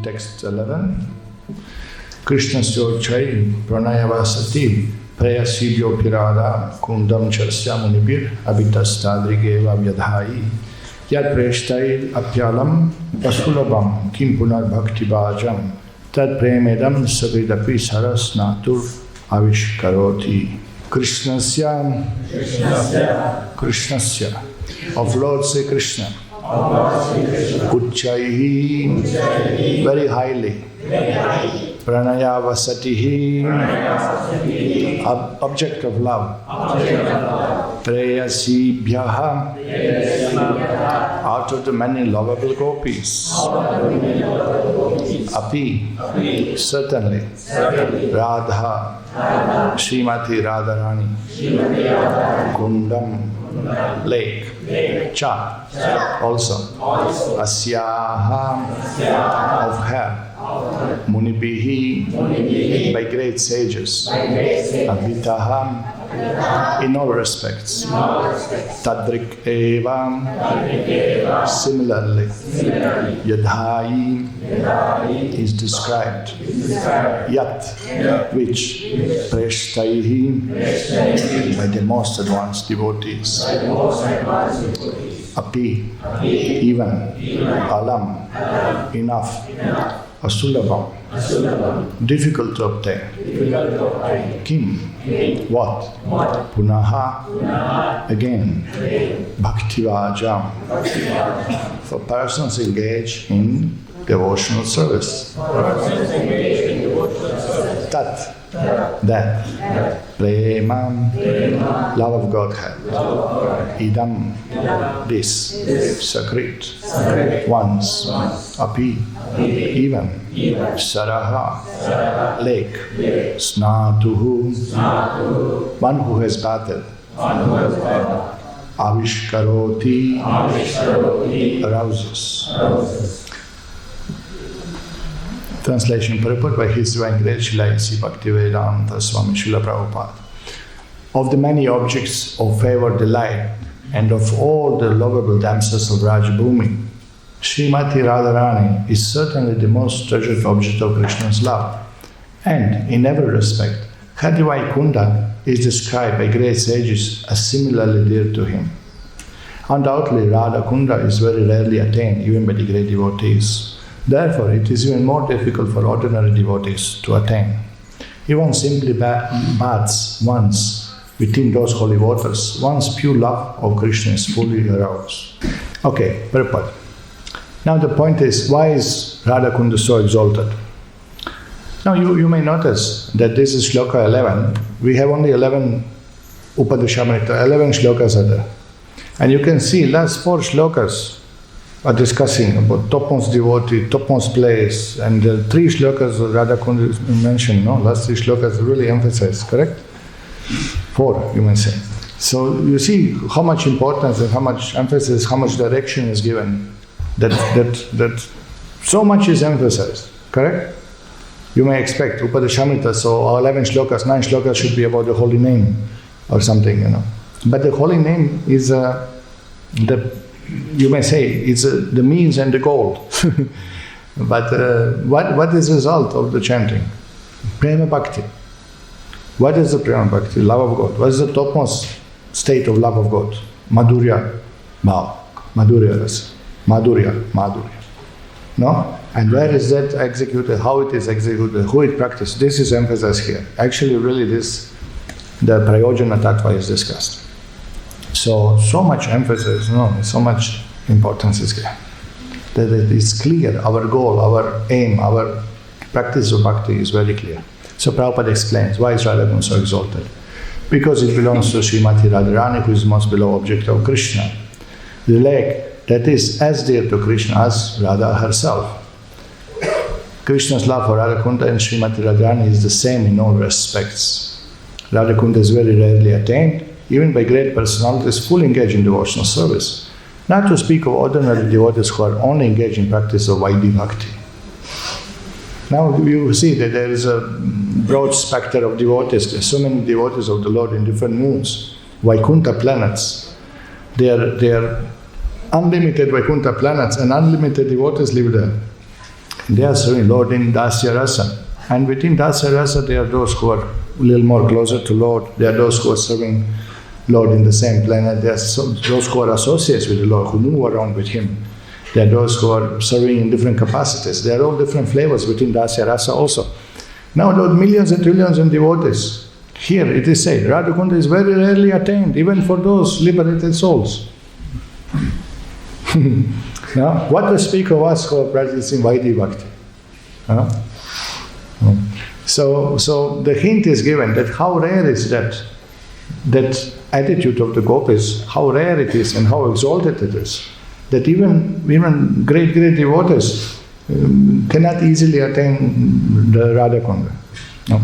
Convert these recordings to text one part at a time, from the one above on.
Text 11. Krishna-styochai pranayavasati prayasibhyopirada kundam chasya munibir abhitastadrigeva vyadhai yad preshtai apyalam pasulabam kim punar bhaktivajam tad premedam savidapi sarasnatur avishkaroti. Krishnasya of Lord Sri Krishna. Uchaihi, very highly. Pranayavasatihi, object of love. Preyasibhyaha, out of the many lovable gopis. Api, certainly. Radha, Srimati Radharani. Kundam, lake. Cha, also. Asyaha, of her. Munibihi, by great sages. Abhitaha, in all respects. Tadrik eva, similarly. Yadhai is described. Yat, which. Preshtaihi, by the most advanced devotees. Api, even. Alam, enough. Asulabam, difficult to obtain. Kim, what? Punaha, again. Bhaktivajam, for persons engaged in devotional service. Tat, that. Premam, love of Godhead. Idam, this. Sakrit, once. Api, even. Saraha, lake. Snatuhu, one who has battled. Avishkaroti, arouses. Translation purport by His Divine Grace Śrīla Bhaktivedanta Swami Śrīla Prabhupāda. Of the many objects of favor, delight, and of all the lovable damsels of Rajabhumi, Srimati Radharani is certainly the most treasured object of Krishna's love. And in every respect, Hadivai Kunda is described by great sages as similarly dear to him. Undoubtedly, Radha Kunda is very rarely attained even by the great devotees. Therefore, it is even more difficult for ordinary devotees to attain. If one simply baths once within those holy waters, one's pure love of Krishna is fully aroused. Okay, purport. Now the point is, why is Radha Kunda so exalted? Now you may notice that this is Shloka 11. We have only 11 Upadesa-prakasika, 11 shlokas are there. And you can see last 4 shlokas are discussing about topmost devotee, topmost place, and the 3 shlokas Radha Kunda mentioned, no? Last 3 shlokas really emphasize, correct? 4, you may say. So you see how much importance and how much emphasis, how much direction is given. That so much is emphasized, correct? You may expect Upadesa-prakasika, so 11 shlokas, 9 shlokas should be about the holy name or something, you know. But the holy name is you may say it's the means and the goal. But what is the result of the chanting? Prema Bhakti. What is the Prema Bhakti? Love of God. What is the topmost state of love of God? Madhurya Bhav. Madhurya Rasa. Madhurya. No? And where is that executed? How it is executed? Who it practiced? This is emphasized here. Actually, really the Prayojana Tattva is discussed. So much emphasis, so much importance is here. That it is clear, our goal, our aim, our practice of bhakti is very clear. So Prabhupada explains, why is Radha Kunda so exalted? Because it belongs to Srimati Radharani, who is the most beloved object of Krishna. The lake that is as dear to Krishna as Radha herself. Krishna's love for Radha Kunda and Srimati Radharani is the same in all respects. Radha Kunda is very rarely attained, even by great personalities, fully engaged in devotional service. Not to speak of ordinary devotees who are only engaged in practice of Vaidhi Bhakti. Now you see that there is a broad spectrum of devotees. There are so many devotees of the Lord in different moons. Vaikuntha planets. They are unlimited Vaikuntha planets, and unlimited devotees live there. They are serving Lord in Dasya Rasa. And within Dasya Rasa, there are those who are a little more closer to Lord. There are those who are serving Lord in the same planet. There are those who are associates with the Lord, who move around with Him. There are those who are serving in different capacities. There are all different flavors within Dasya Rasa also. Now there are millions and trillions of devotees. Here it is said, Radha Kunda is very rarely attained, even for those liberated souls. Now, what to speak of us who are practicing Vaidhi Bhakti? So the hint is given that how rare is that attitude of the gopis, how rare it is and how exalted it is, that even great devotees cannot easily attain the Radha Kunda. No.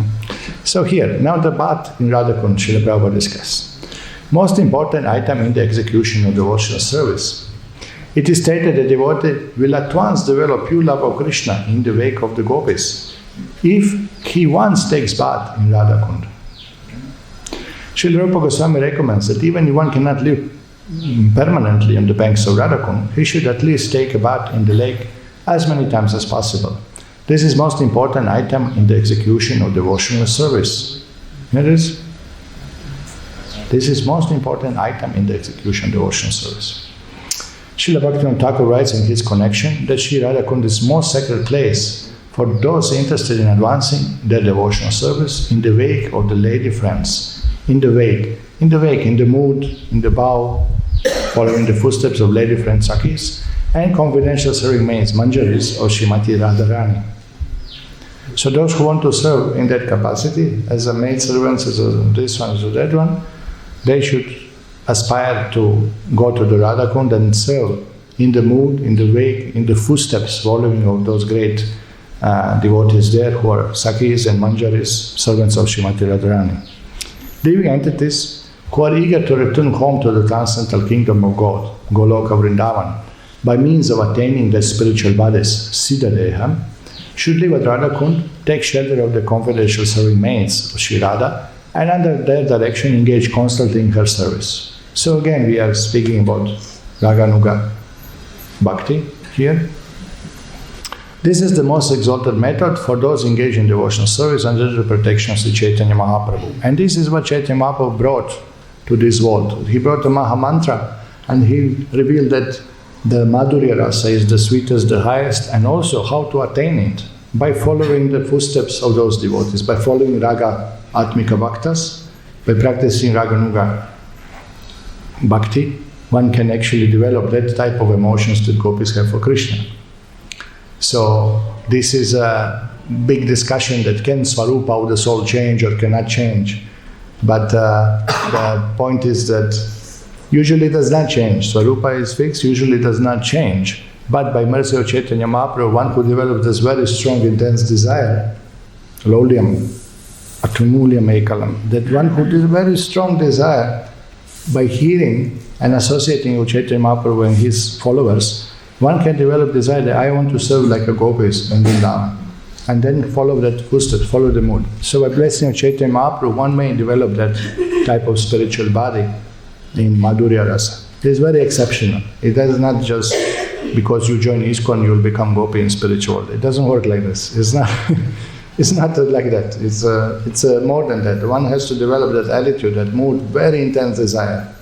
So here, now the Bhat in Radha Kunda, Srila Prabhupada discussed. Most important item in the execution of devotional service. It is stated that devotee will at once develop pure love of Krishna in the wake of the gopis, if he once takes bath in Radha Kunda. Srila Rupa Goswami recommends that even if one cannot live permanently on the banks of Radha Kunda, he should at least take a bath in the lake as many times as possible. This is most important item in the execution of devotional service. This is most important item in the execution of devotional service. Srila Bhaktivinoda Thakur writes in his connection that Sri Radha Kunda is most sacred place for those interested in advancing their devotional service in the wake of the lady friends. In the wake, in the mood, in the bow, following the footsteps of lady friend Sakhis, and confidential serving maids, Manjaris or Srimati Radharani. So those who want to serve in that capacity, as a maid servants, as this one, as that one, they should aspire to go to the Radha Kunda and serve in the mood, in the wake, in the footsteps following of those great devotees there who are Sakhis and Manjaris, servants of Srimati Radharani. Living entities who are eager to return home to the transcendental kingdom of God, Goloka Vrindavan, by means of attaining their spiritual bodies, Siddha-deha, should live at Radha Kunda, take shelter of the confidential serving maids of Sri Radha, and under their direction engage constantly in her service. So again, we are speaking about Raganuga Bhakti here. This is the most exalted method for those engaged in devotional service under the protection of Sri Chaitanya Mahaprabhu. And this is what Chaitanya Mahaprabhu brought to this world. He brought the Maha Mantra, and he revealed that the Madhurya Rasa is the sweetest, the highest, and also how to attain it by following the footsteps of those devotees, by following Raga Atmika Bhaktas, by practicing Raganuga Bhakti, one can actually develop that type of emotions that gopis have for Krishna. So this is a big discussion that can Swarupa of the soul change or cannot change. But the point is that usually it does not change. Swarupa is fixed, usually does not change. But by mercy of Chaitanya Mahaprabhu, one could develop this very strong, intense desire, Laulyam, Atumulyam Ekalam, that one could have very strong desire by hearing and associating with Chaitanya Mahaprabhu and his followers. One can develop desire that I want to serve like a gopis in Vrindavan, and then follow that footsteps, follow the mood. So by blessing of Chaitanya Mahaprabhu, one may develop that type of spiritual body in Madhurya Rasa. It is very exceptional. It is not just because you join ISKCON you will become gopi in spiritual world. It doesn't work like this. It's not it's not like that. It's more than that. One has to develop that attitude, that mood, very intense desire.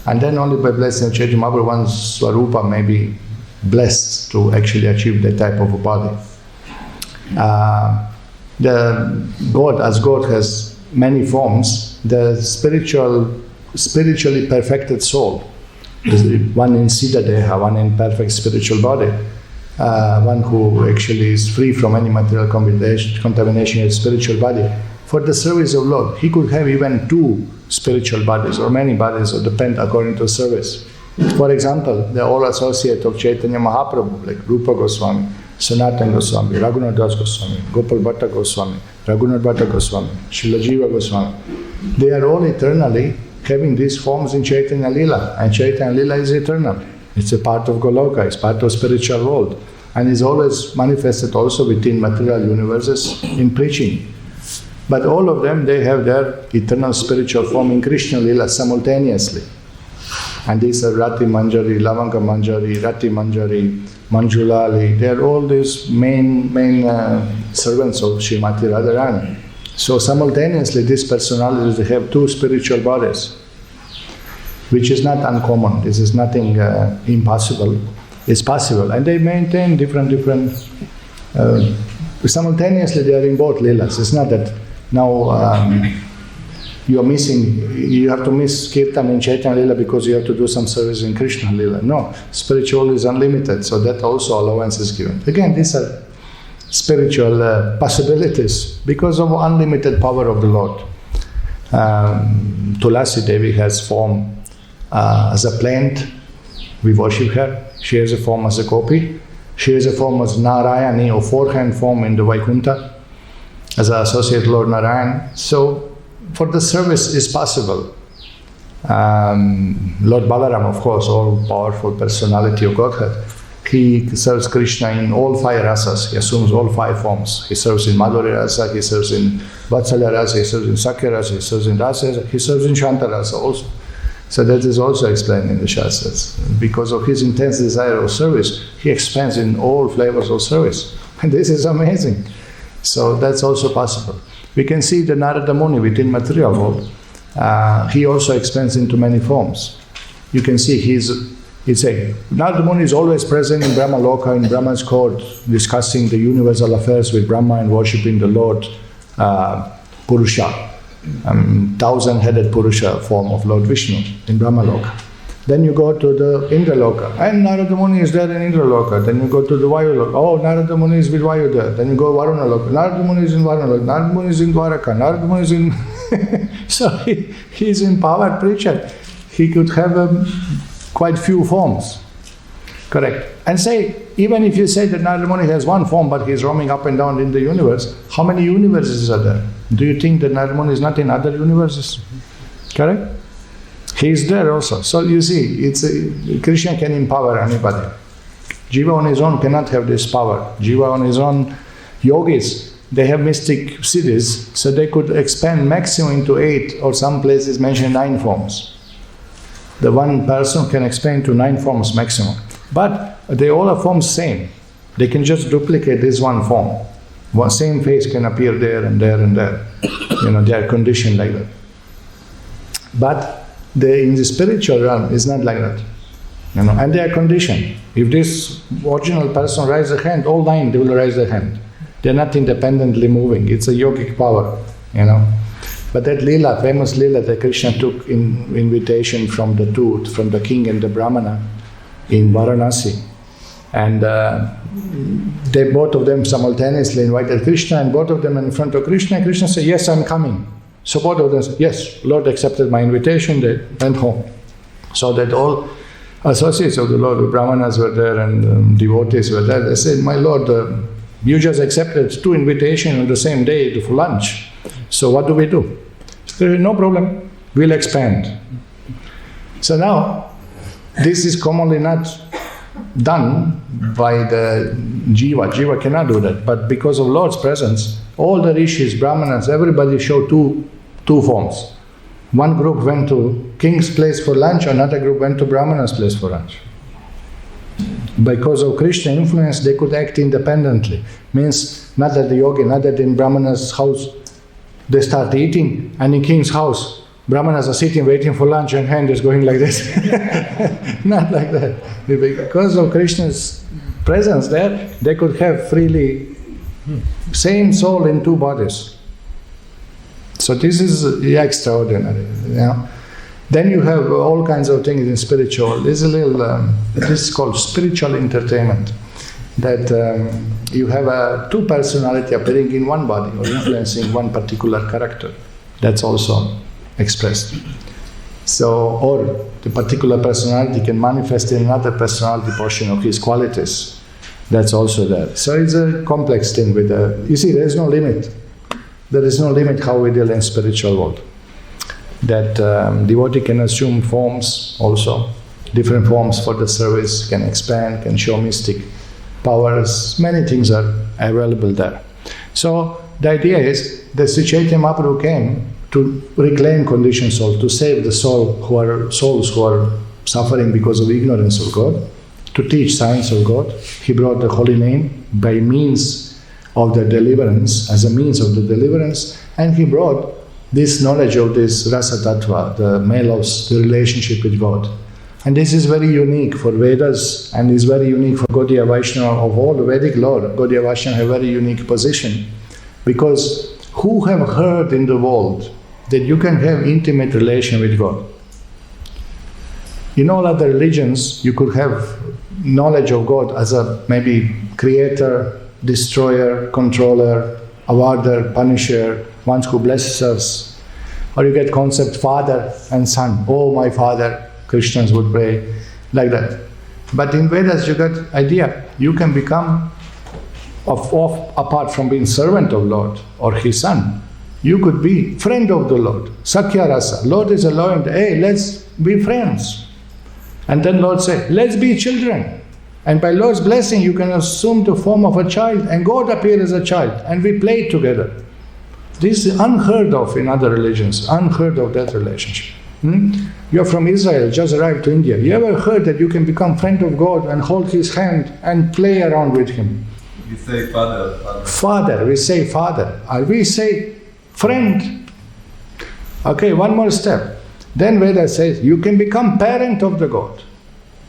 And then only by blessing of Chaitanya Mahaprabhu, one's Swarupa may be blessed to actually achieve that type of a body. The God, as God has many forms, the spiritually perfected soul, one in Siddha-deha, one in perfect spiritual body, one who actually is free from any material contamination in his spiritual body. For the service of Lord, he could have even two spiritual bodies or many bodies, or depend according to service. For example, they are all associates of Chaitanya Mahaprabhu, like Rupa Goswami, Sanatana Goswami, Raghunath Das Goswami, Gopal Bhatta Goswami, Raghunath Bhatta Goswami, Srila Jiva Goswami. They are all eternally having these forms in Chaitanya Lila, and Chaitanya Lila is eternal. It's a part of Goloka, it's part of spiritual world, and is always manifested also within material universes in preaching. But all of them, they have their eternal spiritual form in Krishna Lila simultaneously. And these are Rati Manjari, Lavanga Manjari, Rati Manjari, Manjulali. They are all these main servants of Srimati Radharani. So simultaneously, these personalities, they have two spiritual bodies, which is not uncommon. This is nothing impossible. It's possible. And they maintain different simultaneously they are in both Leelas. It's not that now you are missing, you have to miss Kirtan in Chaitanya Lila because you have to do some service in Krishna Lila. No, spiritual is unlimited, so that also allowance is given. Again, these are spiritual possibilities because of unlimited power of the Lord. Tulasi Devi has form as a plant, we worship her. She has a form as a gopi. She has a form as Narayani, or four-hand form in the Vaikuntha, as an associate Lord Narayan. So, for the service is possible. Lord Balaram, of course, all-powerful personality of Godhead, he serves Krishna in all 5 rasas. He assumes all 5 forms. He serves in Madhurya rasa, he serves in Vatsalya rasa, he serves in Sakya rasa, he serves in Rasa rasa, he serves in Shanta rasa also. So that is also explained in the Shastras. Because of his intense desire of service, he expands in all flavors of service. And this is amazing. So that's also possible. We can see the Narada Muni within material world. He also expands into many forms. You can see Narada Muni is always present in Brahma Loka, in Brahma's court, discussing the universal affairs with Brahma and worshipping the Lord Purusha. 1,000-headed Purusha form of Lord Vishnu in Brahma Loka. Then you go to the Indra Loka, and Narada Muni is there in Indra Loka. Then you go to the Vayu Loka. Oh, Narada Muni is with Vayu there. Then you go Varuna Loka. Narada Muni is in Varuna Loka. Narada Muni is in Dwaraka. Narada Muni is in... So he is empowered preacher. He could have quite few forms. Correct. And say, even if you say that Narada Muni has one form, but he is roaming up and down in the universe, how many universes are there? Do you think that Narada Muni is not in other universes? Correct? He is there also. So you see, Krishna can empower anybody. Jiva on his own cannot have this power. Jiva on his own, yogis, they have mystic siddhis, so they could expand maximum into 8, or some places mention 9 forms. The one person can expand to 9 forms maximum. But they all are forms same. They can just duplicate this one form. One same face can appear there and there and there. They are conditioned like that. But in the spiritual realm, it's not like that. And they are conditioned. If this original person raises a hand, all 9 they will raise their hand. They are not independently moving. It's a yogic power, But that lila, famous lila that Krishna took in invitation from the king and the Brahmana in Varanasi. And they both of them simultaneously invited Krishna, and both of them in front of Krishna, and Krishna said, yes, I'm coming. So both of them said, yes, Lord accepted my invitation, they went home. So that all associates of the Lord, the Brahmanas were there and devotees were there. They said, my Lord, you just accepted 2 invitations on the same day for lunch. So what do we do? They said, no problem, we'll expand. So now, this is commonly not done by the jiva. Jiva cannot do that. But because of Lord's presence, all the rishis, brahmanas, everybody show two forms. One group went to king's place for lunch, another group went to brahmana's place for lunch. Because of Krishna influence, they could act independently. Means not that the yogi, not that in brahmana's house they start eating, and in king's house brahmanas are sitting waiting for lunch and hand is going like this. Not like that. Because of Krishna's presence there, they could have freely same soul in 2 bodies. So this is extraordinary. Then you have all kinds of things in spiritual. This is called spiritual entertainment. That you have 2 personalities appearing in one body or influencing one particular character. That's also expressed. So, or the particular personality can manifest in another personality portion of his qualities. That's also there. So it's a complex thing you see, there is no limit. There is no limit how we deal in spiritual world. that devotee can assume forms also, different forms for the service, can expand, can show mystic powers, many things are available there. So the idea is that Sri Chaitanya Mahaprabhu came to reclaim conditioned souls, to save the souls who are suffering because of ignorance of God, to teach science of God. He brought the holy name by means of the deliverance, as a means of the deliverance, and he brought this knowledge of this rasa tattva, the melos, the relationship with God. And this is very unique for Vedas, and is very unique for Gaudiya Vaishnava. Of all the Vedic lore, Gaudiya Vaishnava have a very unique position, because who have heard in the world that you can have intimate relation with God? In all other religions, you could have knowledge of God as a maybe creator, destroyer, controller, awarder, punisher, one who blesses us. Or you get concept father and son. Oh, my father, Christians would pray, like that. But in Vedas, you get idea. You can become, apart from being servant of Lord or his son, you could be friend of the Lord. Sakya rasa. Lord is allowing, hey, let's be friends. And then Lord said, let's be children. And by Lord's blessing, you can assume the form of a child, and God appear as a child, and we play together. This is unheard of in other religions, unheard of that relationship. You're from Israel, just arrived to India. You ever heard that you can become friend of God and hold his hand and play around with him? We say father. Father, we say father. Or we say friend. Okay, one more step. Then Veda says, you can become parent of the God.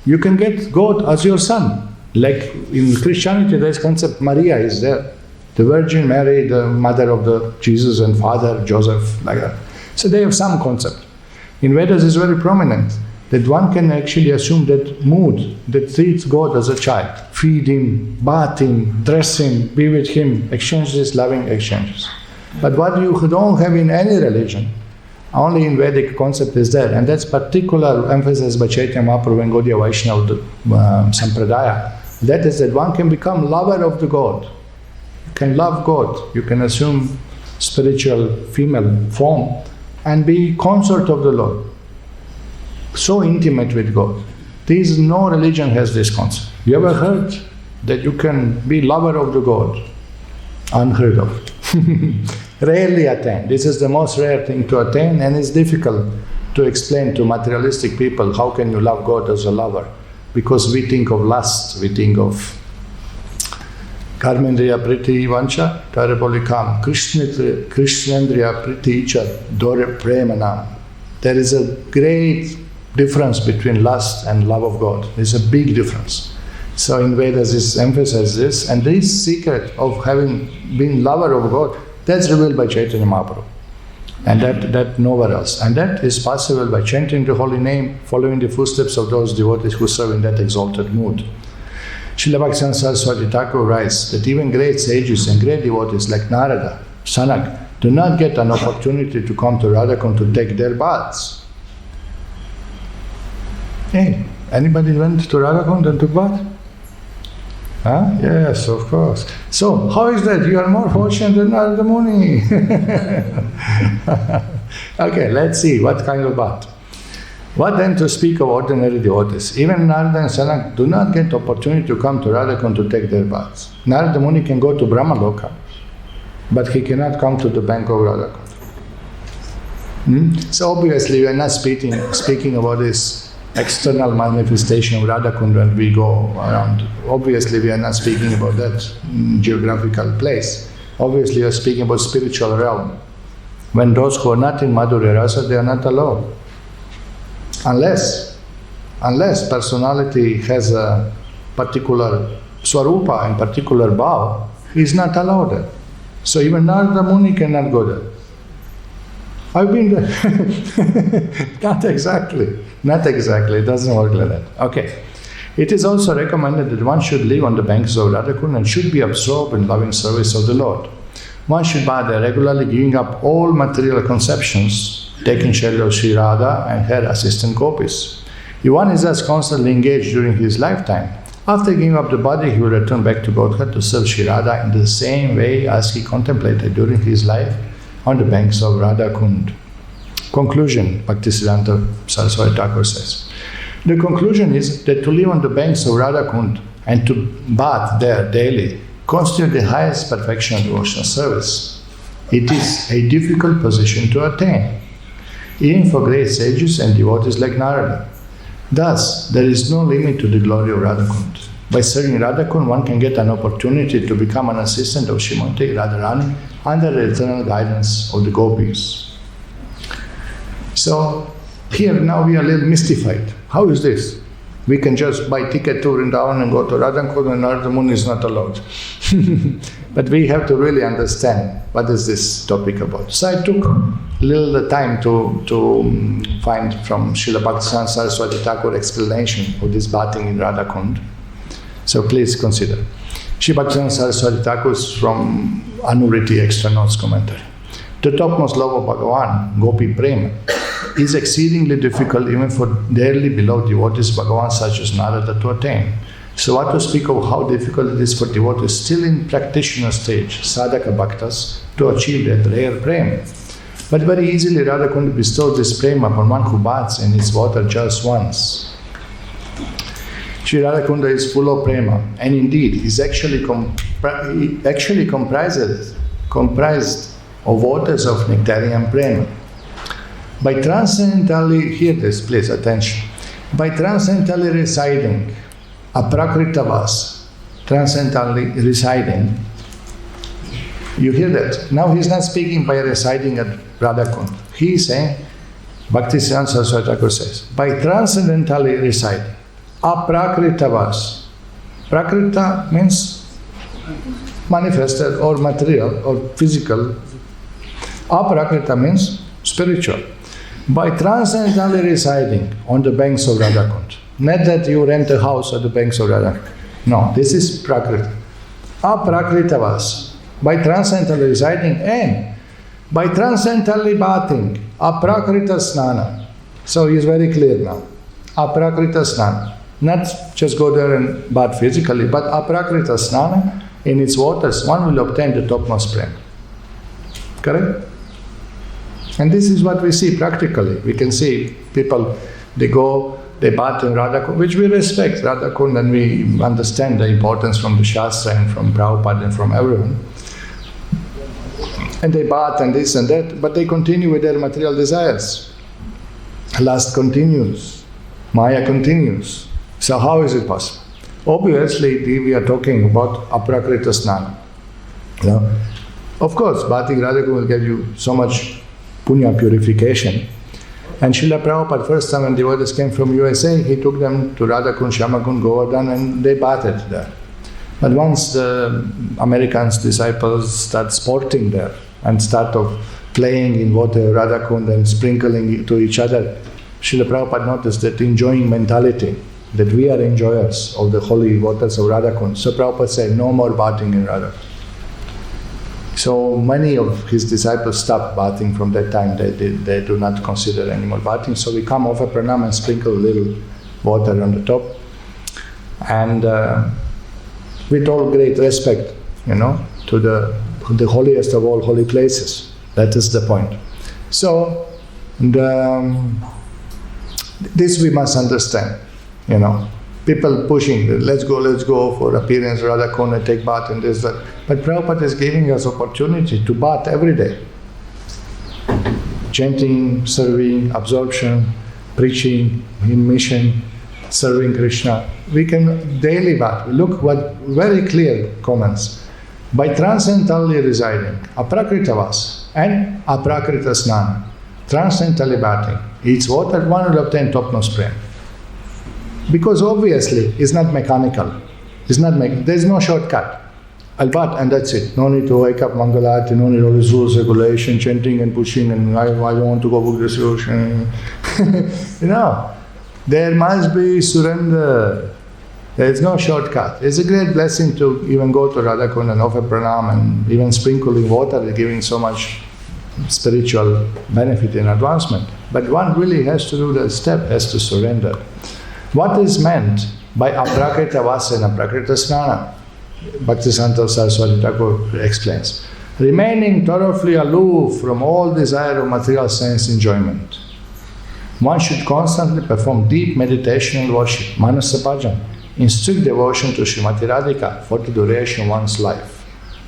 You can get God as your son. Like in Christianity, there is concept Maria is there. The Virgin Mary, the mother of the Jesus, and father Joseph, like that. So they have some concept. In Vedas is very prominent that one can actually assume that mood that treats God as a child. Feed him, bath him, dress him, be with him, exchange these loving exchanges. But what you don't have in any religion, only in Vedic concept is there, and that's particular emphasis by Chaitanya Mahaprabhu and Gaudiya Vaishnava Sampradaya. That is that one can become lover of the God. You can love God. You can assume spiritual female form and be consort of the Lord. So intimate with God. No religion has this concept. You ever heard that you can be lover of the God? Unheard of. Rarely attained. This is the most rare thing to attain, and it's difficult to explain to materialistic people how can you love God as a lover, because we think of lust, we think of karmendriya priti vancha tarapolikam krishnendriya priti icha dore premanam. There is a great difference between lust and love of God. There's a big difference. So in Vedas is emphasizes this, and this secret of having been lover of God, that's revealed by Chaitanya Mahaprabhu, and that nowhere else. And that is possible by chanting the holy name, following the footsteps of those devotees who serve in that exalted mood. Śrīla Bhaktivedanta Sarasvatī Ṭhākura writes that even great sages and great devotees like Narada, Sanak, do not get an opportunity to come to Radhakund to take their baths. Hey, anybody went to Radhakund and took bath? Huh? Yes, of course. So, how is that? You are more fortunate than Narada Muni. Okay, let's see what kind of bath. What then to speak of ordinary devotees? Even Narada and Sanak do not get opportunity to come to Radhakund to take their baths. Narada Muni can go to Brahmaloka, but he cannot come to the bank of Radhakund. So obviously we are not speaking about this external manifestation of Radhakund when we go around. Obviously we are not speaking about that geographical place. Obviously we are speaking about spiritual realm. When those who are not in Madhurya Rasa, they are not allowed. Unless personality has a particular swarupa and particular bhav, he is not allowed there. So even Narada Muni cannot go there. I've been there. Not exactly, it doesn't work like that. Okay. It is also recommended that one should live on the banks of Radhakund and should be absorbed in loving service of the Lord. One should bother regularly giving up all material conceptions, taking shelter of Sri Radha and her assistant gopis. If one is thus constantly engaged during his lifetime, after giving up the body, he will return back to Godhead to serve Sri Radha in the same way as he contemplated during his life on the banks of Radhakund. Conclusion, Bhaktisiddhānta Sarasvatī Ṭhākura says. The conclusion is that to live on the banks of Radha-kund and to bath there daily constitute the highest perfection of devotional service. It is a difficult position to attain, even for great sages and devotees like Narada. Thus, there is no limit to the glory of Radha-kund. By serving Radha-kund, one can get an opportunity to become an assistant of Śrīmati Radharani under the eternal guidance of the gopis. So, here now we are a little mystified. How is this? We can just buy ticket to Vrindavan and go to Radha-kund and Narada Muni is not allowed. But we have to really understand what is this topic about. So I took a little time to find from Srila Bhaktisiddhānta Sarasvatī Ṭhākura explanation of this bathing in Radha-kund. So please consider. Srila Bhaktisiddhānta Sarasvatī Ṭhākura is from Anuvṛtti extra notes commentary. The topmost love of Bhagavan, Gopi Prema, is exceedingly difficult even for dearly beloved devotees of Bhagavan such as Narada to attain. So what to speak of how difficult it is for devotees still in practitioner stage, sadhaka bhaktas, to achieve that rare prema. But very easily Radha-kund bestows this prema upon one who baths in its water just once. Sri Radha-kunda is full of prema, and indeed is actually comprised of waters of nectarian prema. By transcendentally, hear this please, attention. By transcendentally residing, aprakritavas, transcendentally residing, you hear that? Now he's not speaking by residing at Radha-kund. He is saying, Bhaktisiddhānta Sarasvatī Ṭhākura says, by transcendentally residing, aprakritavas. Prakrita means manifested or material or physical. Aprakrita means spiritual. By transcendentally residing on the banks of Radha-kund. Not that you rent a house at the banks of Radha-kund. No, this is Prakrita. Aprakritavas. By transcendentally residing and by transcendentally bathing. Aprakrita snana. So he is very clear now. Aprakrita snana. Not just go there and bath physically, but aprakrita snana, in its waters, one will obtain the topmost prema. Correct? And this is what we see practically. We can see people, they go, they bath in Radha-kund, which we respect Radha-kund, and we understand the importance from the Shastra and from Prabhupada and from everyone. And they bath and this and that, but they continue with their material desires. Lust continues. Maya continues. So how is it possible? Obviously, we are talking about aprakrita snana. You know? Of course, bathing Radha-kund will give you so much punya purification. And Srila Prabhupada, first time when devotees came from USA, he took them to Radha-kund, Shyamakund, Govardhan, and they bathed there. But once the Americans' disciples start sporting there and start of playing in water Radha-kund and sprinkling it to each other, Srila Prabhupada noticed that enjoying mentality, that we are enjoyers of the holy waters of Radha-kund. So Prabhupada said, no more bathing in Radha-kund. So many of his disciples stopped bathing from that time. They do not consider any more bathing. So we come offer pranam and sprinkle a little water on the top. And with all great respect, to the holiest of all holy places. That is the point. So this we must understand, People pushing, let's go for appearance, Radha-kund and take bath and this, that. But Prabhupada is giving us opportunity to bath every day. Chanting, serving, absorption, preaching, in mission, serving Krishna. We can daily bath. Look what very clear comments. By transcendentally residing, aprakritavas and aprakrita snana, transcendentally bathing, each water one will obtain topmost prema. Because obviously it's not mechanical. There's no shortcut. I'll bath and that's it. No need to wake up Mangalarati, no need all these rules, regulation, chanting and pushing, and I don't want to go book this ocean. There must be surrender. There is no shortcut. It's a great blessing to even go to Radha-kund and offer pranam, and even sprinkling water is giving so much spiritual benefit and advancement. But one really has to do the step, has to surrender. What is meant by aprakrita vasa and aprakrita snana? Bhaktisiddhānta Sarasvatī Ṭhākura explains. remaining thoroughly aloof from all desire of material sense enjoyment. One should constantly perform deep meditation and worship, manasa bhajan, in strict devotion to Srimati Radhika for the duration of one's life.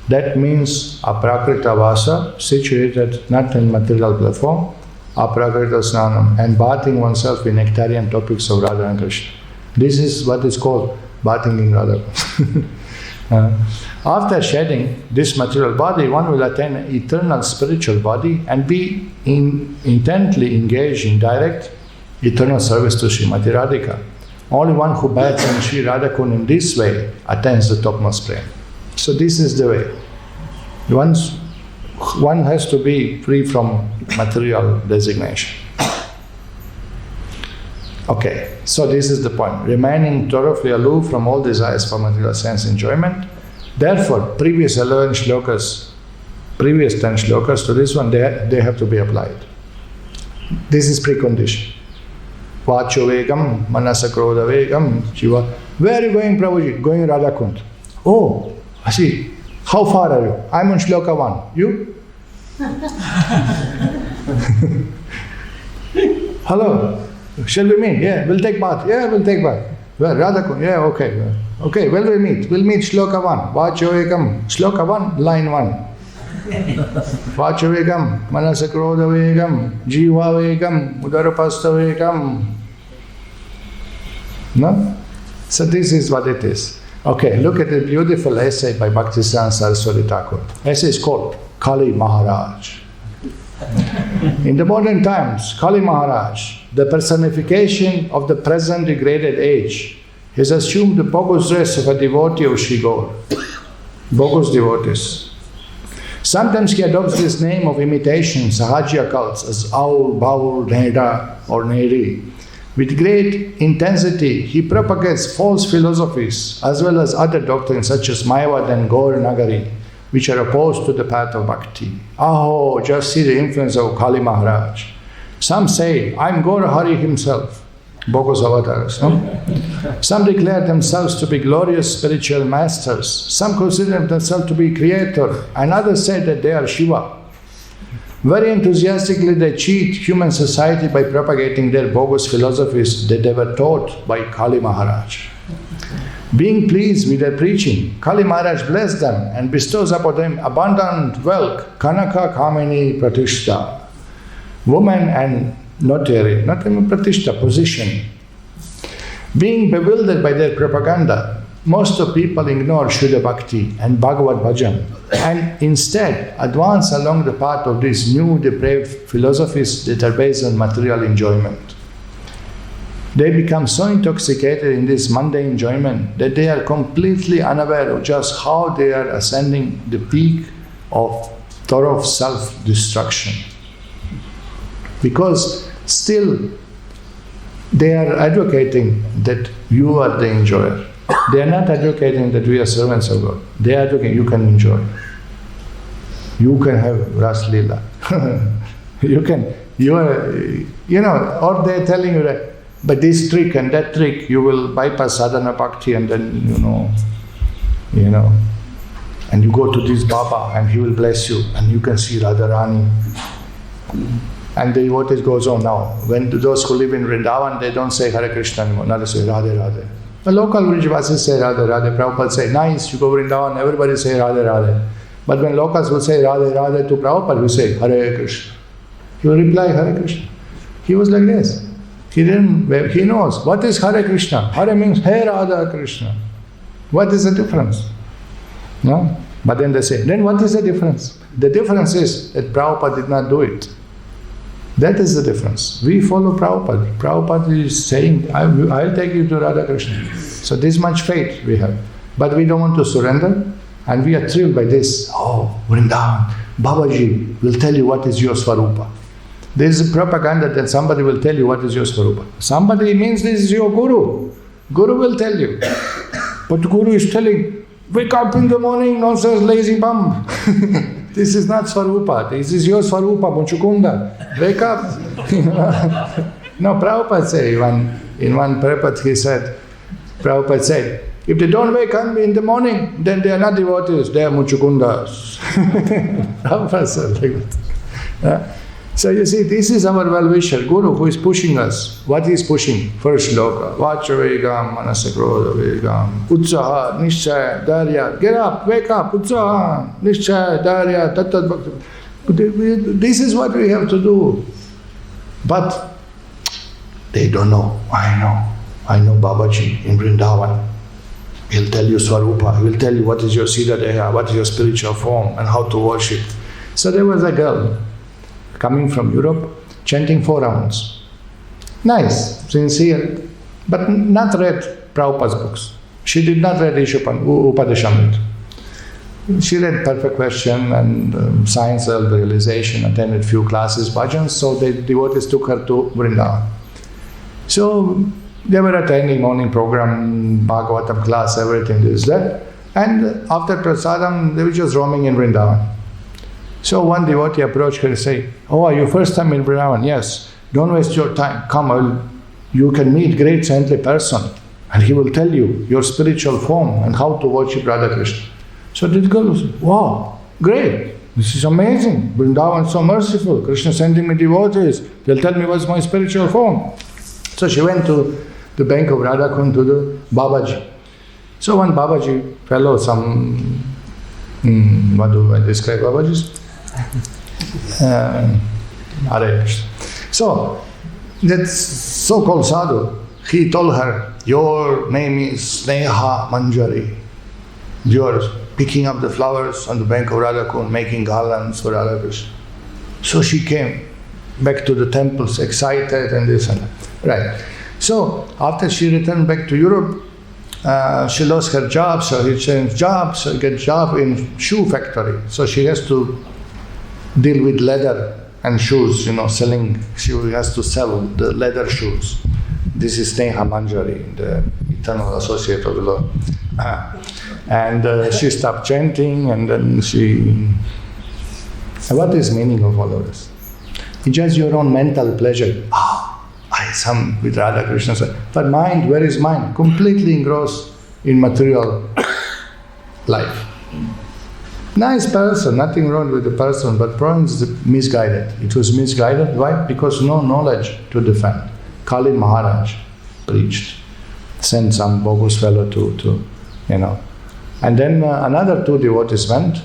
That means aprakrita vasa, situated not in material platform, aprakrita snanam, and bathing oneself in nectarian topics of Radha and Krishna. This is what is called bathing in Radha. After shedding this material body, one will attain an eternal spiritual body and be intently engaged in direct eternal service to Srimati Radhika. Only one who bathes in Sri Radhakund in this way attains the topmost prema. So this is the way. One has to be free from material designation. Okay, so this is the point. Remaining thoroughly aloof from all desires for material sense enjoyment. Therefore, previous 10 shlokas to this one, they have to be applied. This is precondition. Vacho vegam, manasa krodha vegam, shiva. Where are you going, Prabhuji? Going Radhakund. Oh, I see. How far are you? I'm on shloka 1. You? Hello. Shall we meet? Yeah, we'll take bath. Yeah, we'll take bath. Where? Radhakund. Yeah, okay. Okay, well we meet. We'll meet shloka 1. Vacho vegam. Shloka 1, line 1. Vacho vegam, manasa krodha vegam, jiva vegam, udarapasta vegam. No? So this is what it is. Okay, look at the beautiful essay by Bhaktisiddhānta Sarasvatī Ṭhākura. Essay is called Kali Maharaj. In the modern times, Kali Maharaj, the personification of the present degraded age, has assumed the bogus dress of a devotee of Sri Gaur. Bogus devotees. Sometimes he adopts this name of imitation, Sahajya cults, as Aur, Baur, Neda or Neri. With great intensity, he propagates false philosophies as well as other doctrines such as Mayavad and Gaur Nagari, which are opposed to the path of bhakti. Oh, just see the influence of Kali Maharaj. Some say, I'm Gaur Hari himself, bogus avatars. No? Some declare themselves to be glorious spiritual masters. Some consider themselves to be creator, and others say that they are Shiva. Very enthusiastically they cheat human society by propagating their bogus philosophies that they were taught by Kali Maharaj. Being pleased with their preaching, Kali Maharaj blesses them and bestows upon them abundant wealth, Kanaka Kamini Pratishta, woman and notary, not even Pratishta, position. Being bewildered by their propaganda, most of people ignore Shuddha Bhakti and Bhagavad Bhajan and instead advance along the path of these new depraved philosophies that are based on material enjoyment. They become so intoxicated in this mundane enjoyment that they are completely unaware of just how they are ascending the peak of thorough self-destruction. Because still they are advocating that you are the enjoyer. They are not advocating that we are servants of God. They are advocating you can enjoy. You can have Ras Leela. Or they are telling you that, but this trick and that trick, you will bypass sadhana bhakti and then, and you go to this Baba and he will bless you and you can see Radha-rani. And the devotees goes on now. When those who live in Vrindavan, they don't say Hare Krishna anymore. Now they say Radhe Radhe. The local Vrijvasis say Radhe Radhe. Prabhupada say, nice, you go Vrindavan, everybody say Radhe Radhe. But when locals will say Radhe Radhe to Prabhupada, we say Hare Krishna. He will reply Hare Krishna. He was like this. He knows what is Hare Krishna. Hare means Hey Radha Krishna. What is the difference? No? But then they say, then what is the difference? The difference is that Prabhupada did not do it. That is the difference. We follow Prabhupada. Prabhupada is saying, I'll take you to Radha Krishna. So this much faith we have. But we don't want to surrender. And we are thrilled by this. Oh, Vrindavan, Babaji will tell you what is your Swarupa. There is a propaganda that somebody will tell you what is your Swarupa. Somebody means this is your Guru. Guru will tell you. But Guru is telling, wake up in the morning, nonsense, lazy bum. This is not Swarupa. This is your Swarupa, Muchukunda. Wake up. No, Prabhupada said, in one Prabhupada said, If they don't wake up in the morning, then they are not devotees, they are muchukundas. Prabhupada said like that. So you see, this is our well-wisher, Guru, who is pushing us. What he is pushing? First shloka. Vacha vegam, manasa krodha vegam, utsaha, nishchaya, dharya. Get up, wake up, utsaha, nishchaya, dharya, tattat bhakti. This is what we have to do. But they don't know. I know Babaji in Vrindavan. He'll tell you Swarupa, he'll tell you what is your Siddha Deha, what is your spiritual form and how to worship. So there was a girl coming from Europe, chanting 4 rounds. Nice, sincere, but not read Prabhupada's books. She did not read Upadesa-prakasika. She read Perfect Question and Science of Realization, attended few classes, bhajans, so the devotees took her to Vrindavan. So they were attending morning program, Bhagavatam class, everything is there. And after prasadam, they were just roaming in Vrindavan. So one devotee approached her and said, "Oh, are you first time in Vrindavan?" "Yes." "Don't waste your time. Come, you can meet great saintly person and he will tell you your spiritual form and how to worship Radha Krishna." So this girl was, "Wow, great. This is amazing. Vrindavan is so merciful. Krishna sending me devotees. They'll tell me what's my spiritual form." So she went to the bank of Radha-Kund to the Babaji. So one Babaji fellow, what do I describe Babajis? So, that so-called sadhu, he told her, "Your name is 𝗓𝗲-𝗰𝘁𝗿. You're picking up the flowers on the bank of Radha-Kund, making garlands for Radha Krishna." So she came back to the temples, excited and this and that. Right. So, after she returned back to Europe, she lost her job, so he changed jobs, so get job in shoe factory. So she has to deal with leather and shoes, selling. She has to sell the leather shoes. This is 𝗓𝗲-𝗰𝘁𝗿, the eternal associate of the Lord. And she stopped chanting, and then she... What is meaning of all of this? It's just your own mental pleasure. I sung with Radha Krishna. But mind, where is mind? Completely engrossed in material life. Nice person, nothing wrong with the person, but problem is misguided. It was misguided. Why? Because no knowledge to defend. Kali Maharaj preached, sent some bogus fellow to. And then another 2 devotees went,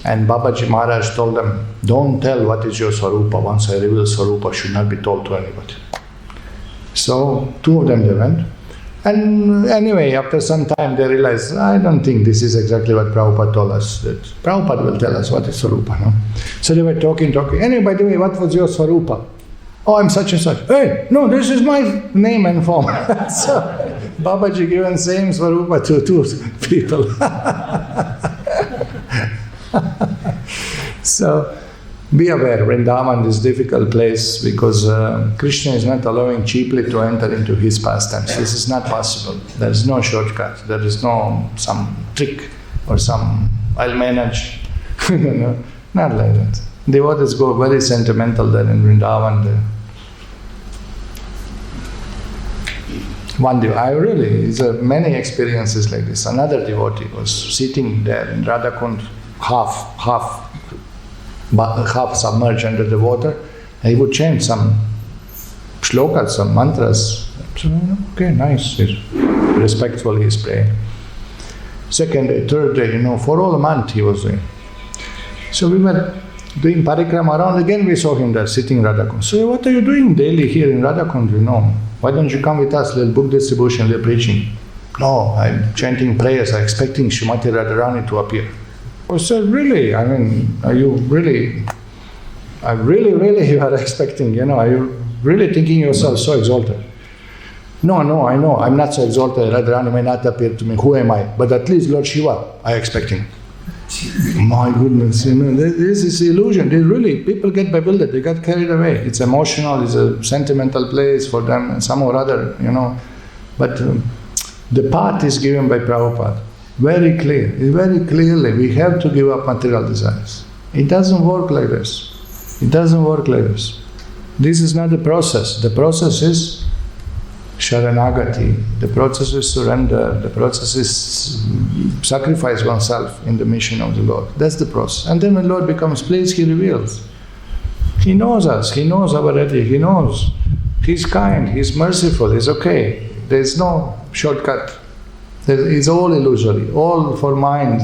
and Babaji Maharaj told them, "Don't tell what is your Swarupa. Once I reveal Swarupa, should not be told to anybody." So 2 of them they went. And anyway, after some time they realized, I don't think this is exactly what Prabhupada told us. That Prabhupada will tell us what is Swarupa, no? So they were talking. Anyway, by the way, what was your Swarupa? "Oh, I'm such and such." "Hey, no, this is my name and form." So Babaji given same Swarupa to 2 people. So be aware, Vrindavan is a difficult place because Krishna is not allowing cheaply to enter into his pastimes. This is not possible. There is no shortcut. There is no some trick or some I'll manage. Not like that. Devotees go very sentimental there in Vrindavan. One devotee, many experiences like this. Another devotee was sitting there in Radha-Kund, half submerged under the water, and he would chant some shlokas, some mantras. So, okay, nice, respectfully he's praying. Second day, third day, for all a month he was doing. So we were doing parikrama around, again we saw him there sitting in Radha-Kund. So what are you doing daily here in Radha-Kund, Why don't you come with us, little book distribution, little preaching? "No, I'm chanting prayers, I'm expecting Srimati Radharani to appear." I said, "Really? Are you really, you are expecting, are you really thinking yourself so exalted?" No, I know, I'm not so exalted, Radharani may not appear to me, who am I? But at least Lord Shiva, I'm expecting. My goodness, this is illusion. People get bewildered, they get carried away. It's emotional, it's a sentimental place for them, some or other, But the path is given by Prabhupada. Very clearly, we have to give up material desires. It doesn't work like this. This is not the process. The process is Sharanagati, the process is surrender, the process is sacrifice oneself in the mission of the Lord. That's the process. And then when Lord becomes pleased, He reveals. He knows us, He knows our ready, He knows. He's kind, He's merciful, He's okay. There's no shortcut. It's all illusory, all for mind.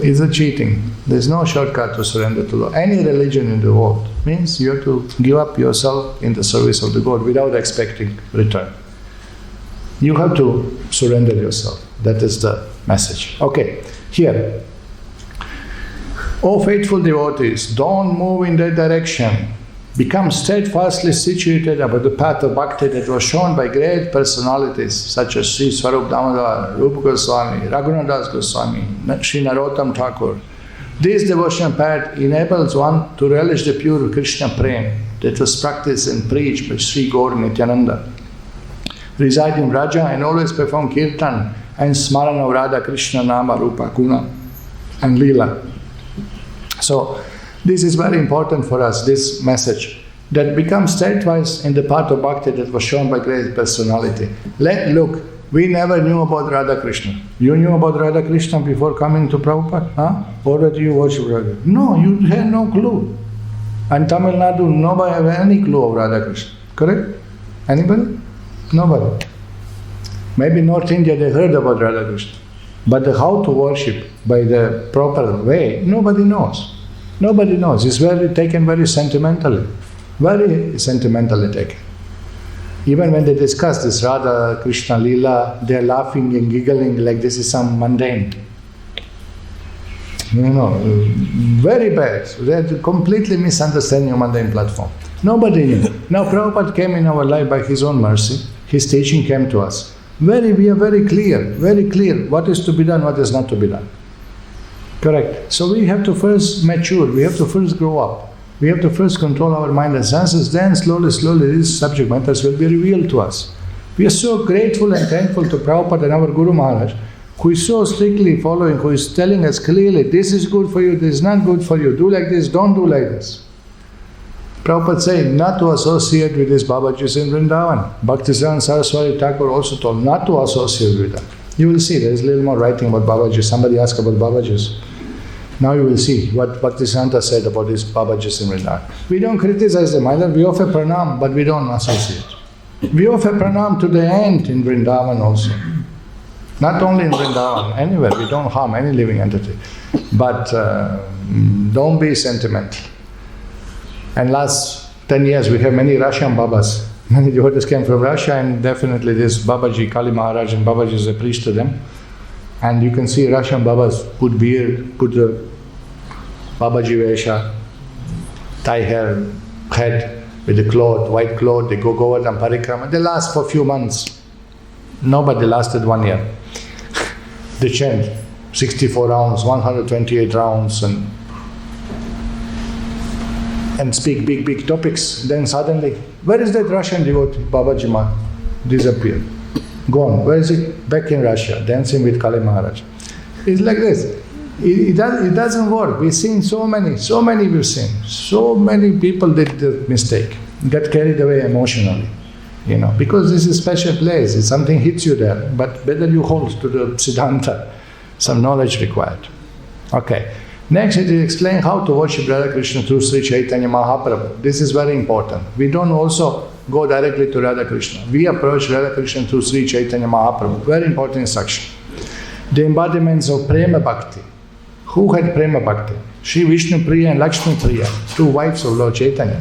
It's a cheating. There's no shortcut to surrender to Lord. Any religion in the world means you have to give up yourself in the service of the God without expecting return. You have to surrender yourself. That is the message. Okay, here. O faithful devotees, don't move in that direction. Become steadfastly situated about the path of bhakti that was shown by great personalities such as Sri Swarup Damodar, Rupa Goswāmī, Raghunadas Goswāmī, Sri Narottam Ṭhākura. This devotional path enables one to relish the pure Krishna prema that was practiced and preached by Sri Gaur Nityananda. Reside in Vraja and always perform kirtan and smarana of Radha Krishna Nama Rupa Guna and Lila. So, this is very important for us, this message, that becomes steadfast in the path of bhakti that was shown by great personality. Look, we never knew about Radha Krishna. You knew about Radha Krishna before coming to Prabhupada? Huh? Or did you worship Radha? No, you had no clue. And Tamil Nadu, nobody had any clue of Radha Krishna. Correct? Anybody? Nobody. Maybe North India, they heard about Radha Krishna. But how to worship by the proper way, nobody knows. Nobody knows. It's taken very sentimentally. Very sentimentally taken. Even when they discuss this Radha Krishna Leela, they are laughing and giggling like this is some mundane. Very bad. They are completely misunderstanding a mundane platform. Nobody knew. Now Prabhupada came in our life by His own mercy. His teaching came to us. We are very clear what is to be done, what is not to be done. Correct. So we have to first mature, we have to first grow up. We have to first control our mind and senses, then slowly these subject matters will be revealed to us. We are so grateful and thankful to Prabhupada and our Guru Maharaj, who is so strictly following, who is telling us clearly, this is good for you, this is not good for you, do like this, don't do like this. Prabhupada said not to associate with these Babajis in Vrindavan. Bhaktisiddhānta Sarasvatī Ṭhākura also told not to associate with them. You will see, there is a little more writing about Babajis. Somebody asked about Babajis. Now you will see what Bhaktisiddhānta said about these Babajis in Vrindavan. We don't criticize them either, we offer pranam, but we don't associate. We offer pranam to the ant in Vrindavan also. Not only in Vrindavan, anywhere, we don't harm any living entity. But don't be sentimental. And last 10 years we have many Russian Babas. Many devotees came from Russia, and definitely this Babaji, Kali Maharaj and Babaji is a priest to them. And you can see Russian Babas put beard, put the Babaji Vesha, tie hair, head with the cloth, white cloth, they go Govardhan Parikrama. They last for a few months. Nobody lasted 1 year. They chant 64 rounds, 128 rounds, and speak big topics. Then suddenly, where is that Russian devotee? Babaji Maharaj disappeared. Gone. Where is it? Back in Russia, dancing with Kali Maharaj. It's like this. It doesn't work. We've seen so many we've seen. So many people did the mistake, got carried away emotionally. Because this is a special place, if something hits you there, but better you hold to the Siddhanta, some knowledge required. Okay. Next it is explain how to worship Radha Krishna through Sri Chaitanya Mahaprabhu. This is very important. We don't also go directly to Radha Krishna. We approach Radha Krishna through Sri Chaitanya Mahaprabhu. Very important instruction. The embodiments of Prema Bhakti. Who had Prema Bhakti? Sri Vishnu Priya and Lakshmi Priya, two wives of Lord Chaitanya.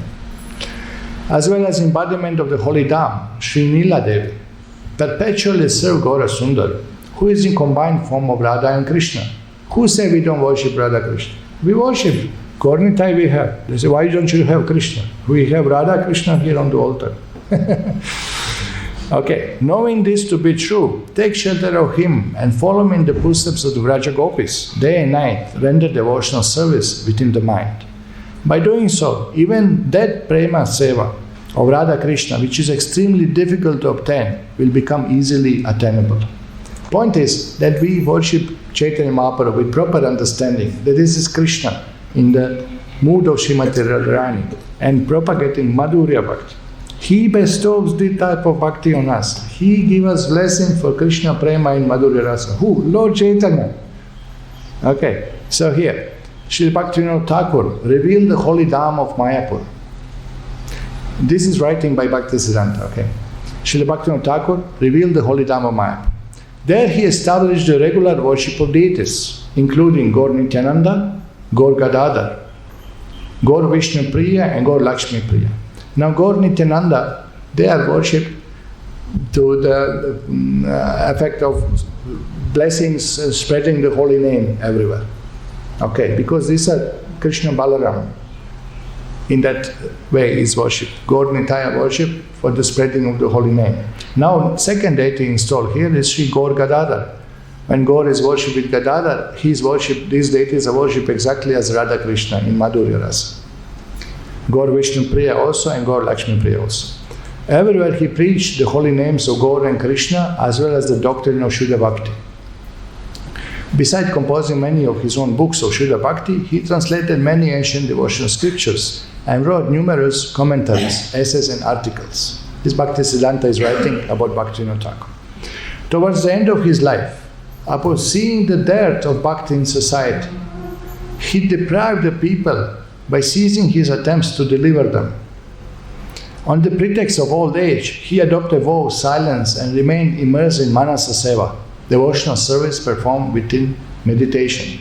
As well as embodiment of the holy Dham, Sri Nila Devi, perpetually serve Gaura Sundar, who is in combined form of Radha and Krishna. Who say we don't worship Radha Krishna? We worship. Gaurnitai we have. They say, why don't you have Krishna? We have Radha Krishna here on the altar. Okay, knowing this to be true, take shelter of him and follow him in the footsteps of the Vraja Gopis. Day and night, render devotional service within the mind. By doing so, even that prema seva of Radha Krishna, which is extremely difficult to obtain, will become easily attainable. Point is that we worship Chaitanya Mahaprabhu with proper understanding that this is Krishna in the mood of Srimati Radharani and propagating Madhurya Bhakti. He bestows this type of bhakti on us. He gives us blessing for Krishna Prema in Madhurya Rasa. Who? Lord Chaitanya. Okay, so here, Sri Bhaktivinoda Thakur revealed the holy Dham of Mayapur. This is writing by Bhaktisiddhānta, okay. Sri Bhaktivinoda Thakur revealed the holy Dham of Mayapur. There he established the regular worship of deities, including Gaur Nityananda, Gaur Gadadhar, Gaur Vishnu Priya and Gaur Lakshmi Priya. Now Gaur Nityananda, they are worshipped to the effect of blessings, spreading the holy name everywhere. Okay, because these are Krishna Balaram. In that way is worshipped. Gaur Nitya worship for the spreading of the holy name. Now, second deity installed here is Sri Gaur Gadadhar. When Gaur is worshipped with Gadadhar, he is worshipped, these deities are worshipped exactly as Radha Krishna in Madhurya Rasa. Gaur Vishnu Priya also and Gaur Lakshmi Priya also. Everywhere he preached the holy names of Gaur and Krishna as well as the doctrine of Shuddha Bhakti. Besides composing many of his own books of Shuddha Bhakti, he translated many ancient devotional scriptures and wrote numerous commentaries, essays and articles. This Bhaktisiddhānta is writing about Bhaktivinoda Thakur. Towards the end of his life, upon seeing the dearth of bhakti in society, he deprived the people by ceasing his attempts to deliver them. On the pretext of old age, he adopted a vow of silence and remained immersed in Manasa Seva, devotional service performed within meditation.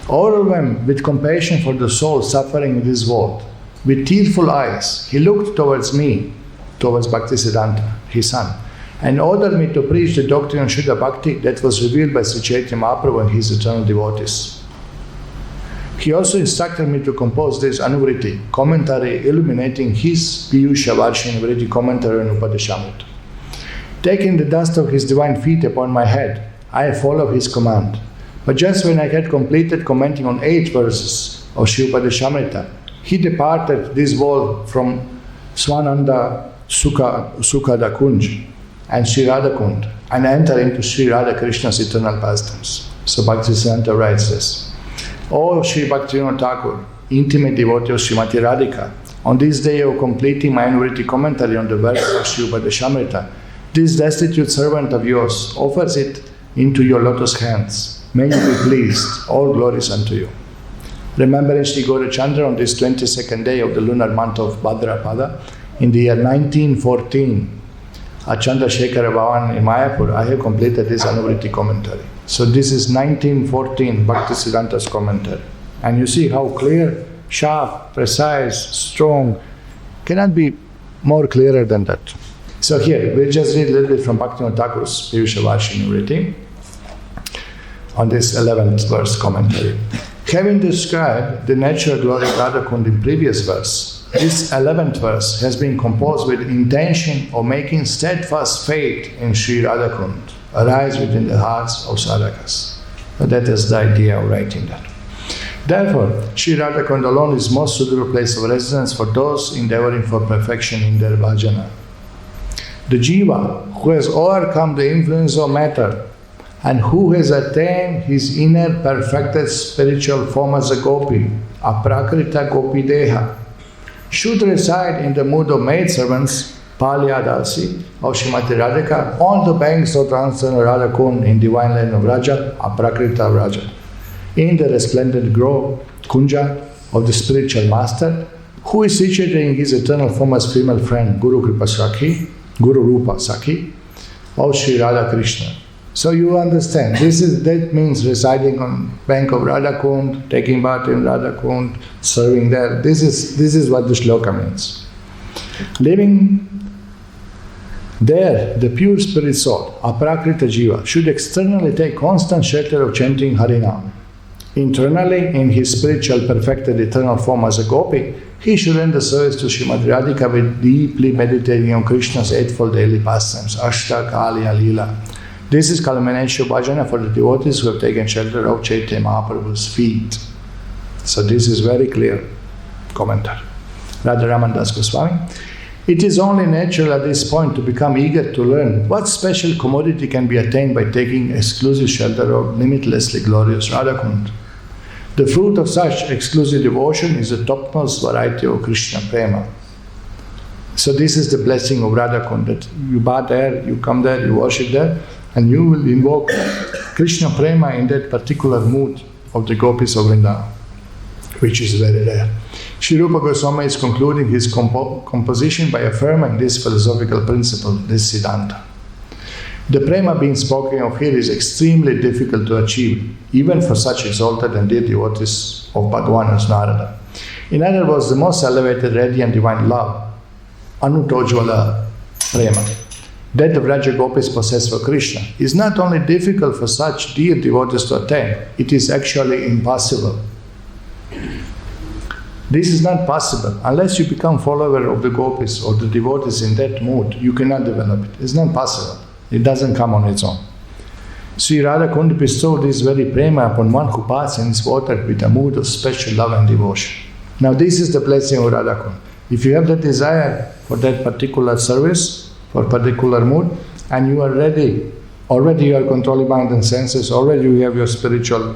Overwhelmed with compassion for the soul suffering in this world, with tearful eyes, he looked towards me, towards Bhaktisiddhānta, his son, and ordered me to preach the doctrine of Shuddha Bhakti that was revealed by Sri Chaitanya Mahaprabhu and his eternal devotees. He also instructed me to compose this Anuvṛtti, commentary illuminating his Pīyūṣa-varṣiṇī-vṛtti commentary on Upadesa-prakasika. Taking the dust of his divine feet upon my head, I followed his command. But just when I had completed commenting on 8 verses of Sri Upadesa-prakasika, he departed this world from Swananda Sukhada Kunj and Sri Radha Kund and entered into Sri Radha Krishna's eternal pastimes. So Bhaktisiddhānta writes this. O Sri Bhaktivinoda Thakur, intimate devotee of Srimati Radhika, on this day of completing my Anuvṛtti commentary on the verses of Sri Upadesa-prakasika, this destitute servant of yours offers it into your lotus hands. May you be pleased. All glories unto you. Remembering Sri Gaurachandra on this 22nd day of the lunar month of Bhadrapada, in the year 1914, at Chandrasekhara Bhavan in Mayapur, I have completed this Anuvṛtti commentary. So this is 1914 Bhaktisiddhānta's commentary. And you see how clear, sharp, precise, strong, cannot be more clearer than that. So here, we'll just read a little bit from Bhaktivinoda Thakur's Pīyūṣa-varṣiṇī-vṛtti on this 11th verse commentary. Having described the natural glory of Radha Kund in previous verse, this 11th verse has been composed with intention of making steadfast faith in Sri Radha Kund arise within the hearts of sadhakas. That is the idea of writing that. Therefore, Sri Radha Kund alone is most suitable place of residence for those endeavoring for perfection in their bhajana. The jiva who has overcome the influence of matter and who has attained his inner perfected spiritual form as a gopi, aprakrita gopi-deha, should reside in the mood of maidservants, Palyadasi, of Srimati Radhika, on the banks of Transcendental Radha Kund in divine land of Raja, aprakrita Raja, in the resplendent grove, Kunja, of the spiritual master, who is situated in his eternal form as female friend, Guru Kripa Sakhi, Guru Rupa Sakhi, of Sri Radha Krishna. So you understand, that means residing on bank of Radha Kund, taking bath in Radha Kund, serving there. This is what the shloka means. Living there, the pure spirit soul, aprakrita jiva, should externally take constant shelter of chanting Harinam. Internally, in his spiritual perfected eternal form as a gopi, he should render service to Srimati Radhika with deeply meditating on Krishna's eightfold daily pastimes, Ashta, Kalya, Lila. This is culmination of bhajana for the devotees who have taken shelter of Chaitanya Mahaprabhu's feet. So this is very clear commentary. Rādhā-ramaṇa Das Goswāmī. It is only natural at this point to become eager to learn what special commodity can be attained by taking exclusive shelter of limitlessly glorious Radha Kund. The fruit of such exclusive devotion is the topmost variety of Krishna Prema. So this is the blessing of Radha-kund, that you bath there, you come there, you worship there, and you will invoke Krishna Prema in that particular mood of the gopis of Vrindavan, which is very rare. Sri Rupa Goswami is concluding his composition by affirming this philosophical principle, this Siddhanta. The Prema being spoken of here is extremely difficult to achieve, even for such exalted and dear devotees of Bhagavan as Narada. In other words, the most elevated, radiant divine love, Anuvṛtti Prema, that the Vraja Gopis possess for Krishna, is not only difficult for such dear devotees to attain, it is actually impossible. This is not possible. Unless you become follower of the gopis or the devotees in that mood, you cannot develop it. It's not possible. It doesn't come on its own. Sri Radha-kund bestowed this very prema upon one who baths in its water with a mood of special love and devotion. Now this is the blessing of Radha-kund. If you have the desire for that particular service, for particular mood, and you are ready, already you are controlling mind and senses, already you have your spiritual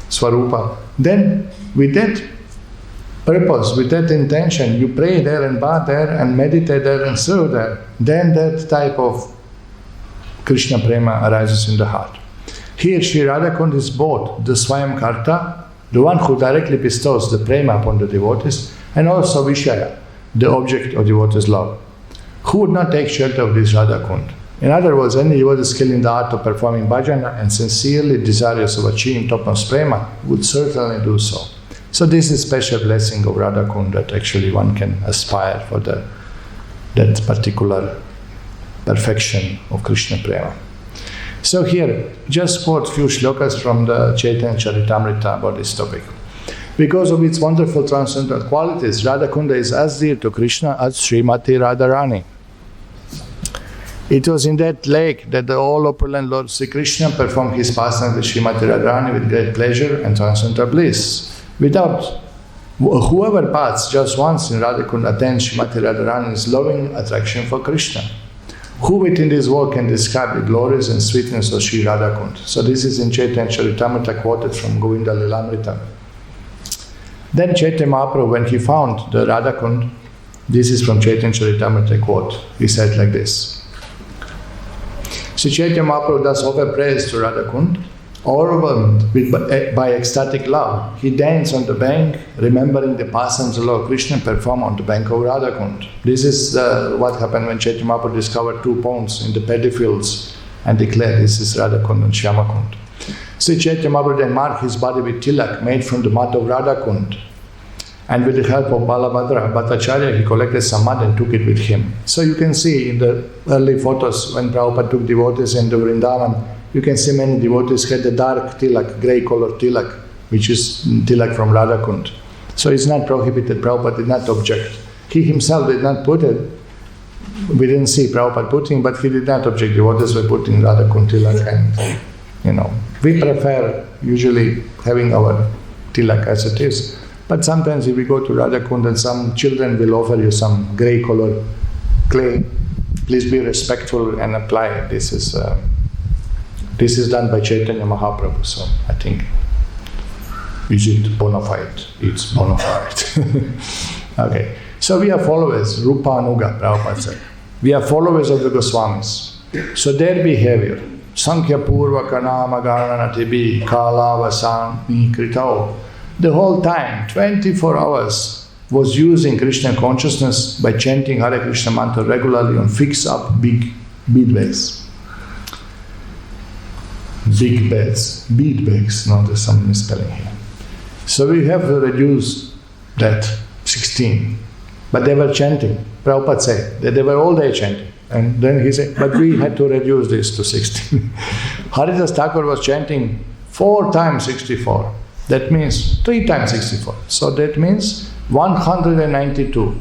swarupa, then with that purpose, with that intention, you pray there and bath there and meditate there and serve there, then that type of Krishna Prema arises in the heart. Here Sri Radha-kund is both the Swayam Karta, the one who directly bestows the Prema upon the devotees, and also Vishaya, the object of devotees' love. Who would not take shelter of this Radha-kund? In other words, any devotee skilled in the art of performing bhajana and sincerely desirous of achieving topmost Prema would certainly do so. So this is special blessing of Radha-kund that actually one can aspire for that particular perfection of Krishna Prema. So here, just quote few shlokas from the Chaitanya Charitamrita about this topic. Because of its wonderful transcendental qualities, Radha-kunda is as dear to Krishna as Srimati Radharani. It was in that lake that the all-opulent Lord Sri Krishna performed his pastime with Srimati Radharani with great pleasure and transcendental bliss. Whoever baths just once in Radha-kund attains Srimati Radharani's loving attraction for Krishna. Who within this world can describe the glories and sweetness of Sri Radha-kund? So this is in Chaitanya Charitamrita quoted from Govinda Lilamrita. Then Chaitanya Mahaprabhu, when he found the Radha-kund, this is from Chaitanya Charitamrita quote, he said like this. So Chaitanya Mahaprabhu does offer praise to Radha-kund, overwhelmed by ecstatic love. He danced on the bank, remembering the pastimes of Lord Krishna performed on the bank of Radha-kund. This is what happened when Chaitanya Mahaprabhu discovered 2 ponds in the paddy fields and declared this is Radha-kund and Shyama-kund. So Chaitanya Mahaprabhu then marked his body with tilak made from the mud of Radha-kund. And with the help of Balabhadra Bhattacharya, he collected some mud and took it with him. So you can see in the early photos when Prabhupada took devotees in the Vrindavan, you can see many devotees had the dark tilak, grey colored tilak, which is tilak from Radha-kund. So it's not prohibited, Prabhupada did not object. He himself did not put it. We didn't see Prabhupada putting, but he did not object. Devotees were putting Radha-kund tilak and, we prefer usually having our tilak as it is. But sometimes if we go to Radha-kund and some children will offer you some grey colored clay, please be respectful and apply it. This is done by Chaitanya Mahaprabhu, so I think, is it bona fide? It's bona fide. Okay, so we are followers, Rupa Anuga, Prabhupada said. We are followers of the Goswāmis. So their behavior, Sankhya Purvaka Nama Garanatibi Ṭhākura, the whole time, 24 hours, was using Krishna consciousness by chanting Hare Krishna mantra regularly on fixed up big bead bags. Big bags, bead bags, no, there's some misspelling here. So we have to reduce that 16. But they were chanting. Prabhupada said that they were all day chanting. And then he said, but we had to reduce this to 16. Haridas Thakur was chanting 4 times 64. That means 3 times 64. So that means 192.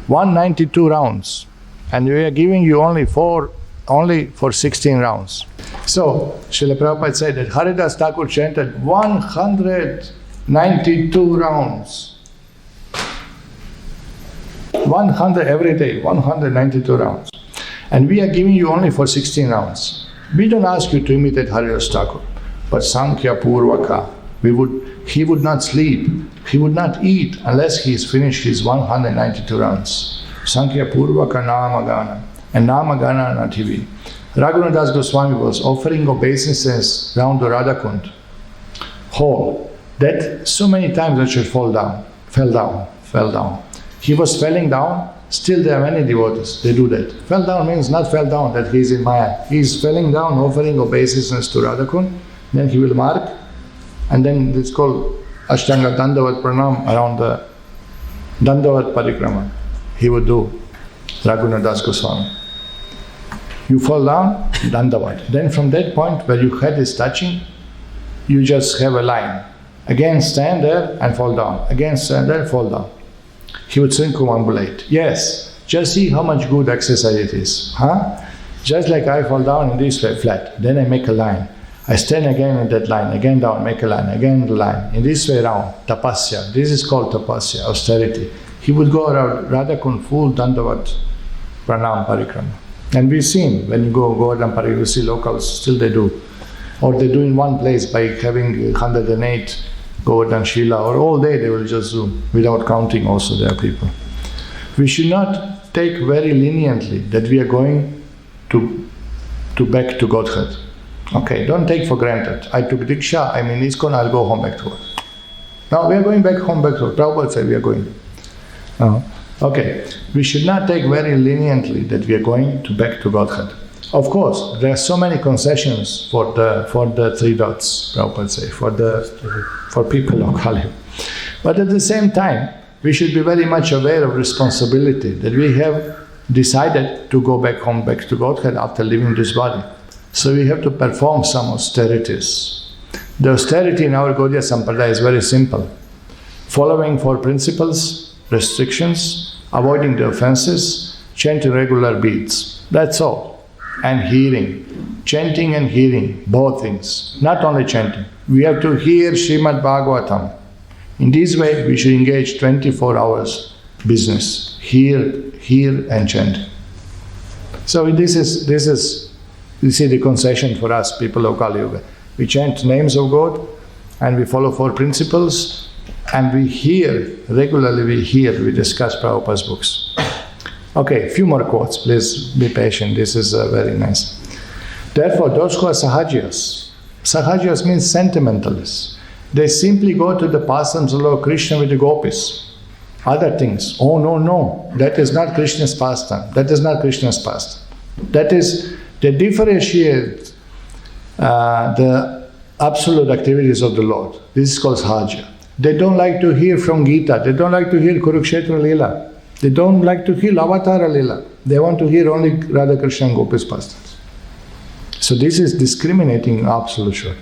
192 rounds. And we are giving you only for 16 rounds. So Srila Prabhupada said that Haridas Thakur chanted 192 rounds. 100 every day, 192 rounds. And we are giving you only for 16 rounds. We don't ask you to imitate Haridas Thakur, but Sankhya Purvaka. He would not sleep, he would not eat unless he has finished his 192 rounds. Sankhya Purvaka Namagana and Namagana Nativi. Raghunadas Goswami was offering obeisances round the Radhakund hall that so many times that she fell down. He was falling down, still there are many devotees, they do that. Fell down means not fell down that he is in Maya. He is falling down, offering obeisances to Radhakund, then he will mark, and then it's called Ashtanga Dandavat Pranam around the Dandavat Parikrama. He would do Raghunadas Goswami. You fall down, Dandavat. Then from that point where your head is touching, you just have a line. Again stand there and fall down. Again stand there, fall down. He would circumambulate. Yes, just see how much good exercise it is. Just like I fall down in this way, flat. Then I make a line. I stand again in that line, again down, make a line, again the line. In this way round, tapasya. This is called tapasya, austerity. He would go around Radhakund full Dandavat Pranam Parikrama. And we've seen, when you go Govardhan Parikrama, you see locals, still they do. Or they do in one place by having 108 Govardhan Śrīla, or all day they will just do, without counting also there are people. We should not take very leniently that we are going to back to Godhead. Okay, don't take for granted. I took Diksha, I'm in ISKCON, I'll go home back to God. No, we are going back home back to God. Prabhupada said we are going. No. Okay, we should not take very leniently that we are going back to Godhead. Of course, there are so many concessions for the three dots, Prabhupada say, for people of Kali. But at the same time, we should be very much aware of responsibility that we have decided to go back home, back to Godhead after leaving this body. So we have to perform some austerities. The austerity in our Gaudiya Sampradaya is very simple. Following four principles, restrictions, avoiding the offenses, chanting regular beads. That's all. And hearing. Chanting and hearing, both things. Not only chanting. We have to hear Srimad Bhagavatam. In this way, we should engage 24 hours business. Hear and chant. So this is you see the concession for us, people of Kali Yuga. We chant names of God and we follow four principles and we hear, regularly we discuss Prabhupada's books. Okay, few more quotes, please be patient, this is very nice. Therefore, those who are sahajas means sentimentalists. They simply go to the pastimes of Lord Krishna with the gopis. Other things, oh no, that is not Krishna's pastime, that is not Krishna's pastime. That is, they differentiate the absolute activities of the Lord. This is called sahaja. They don't like to hear from Gita, they don't like to hear Kurukshetra Lila, they don't like to hear Avatara Lila. They want to hear only Radha Krishna and Gopis pastimes. So this is discriminating absolute sure.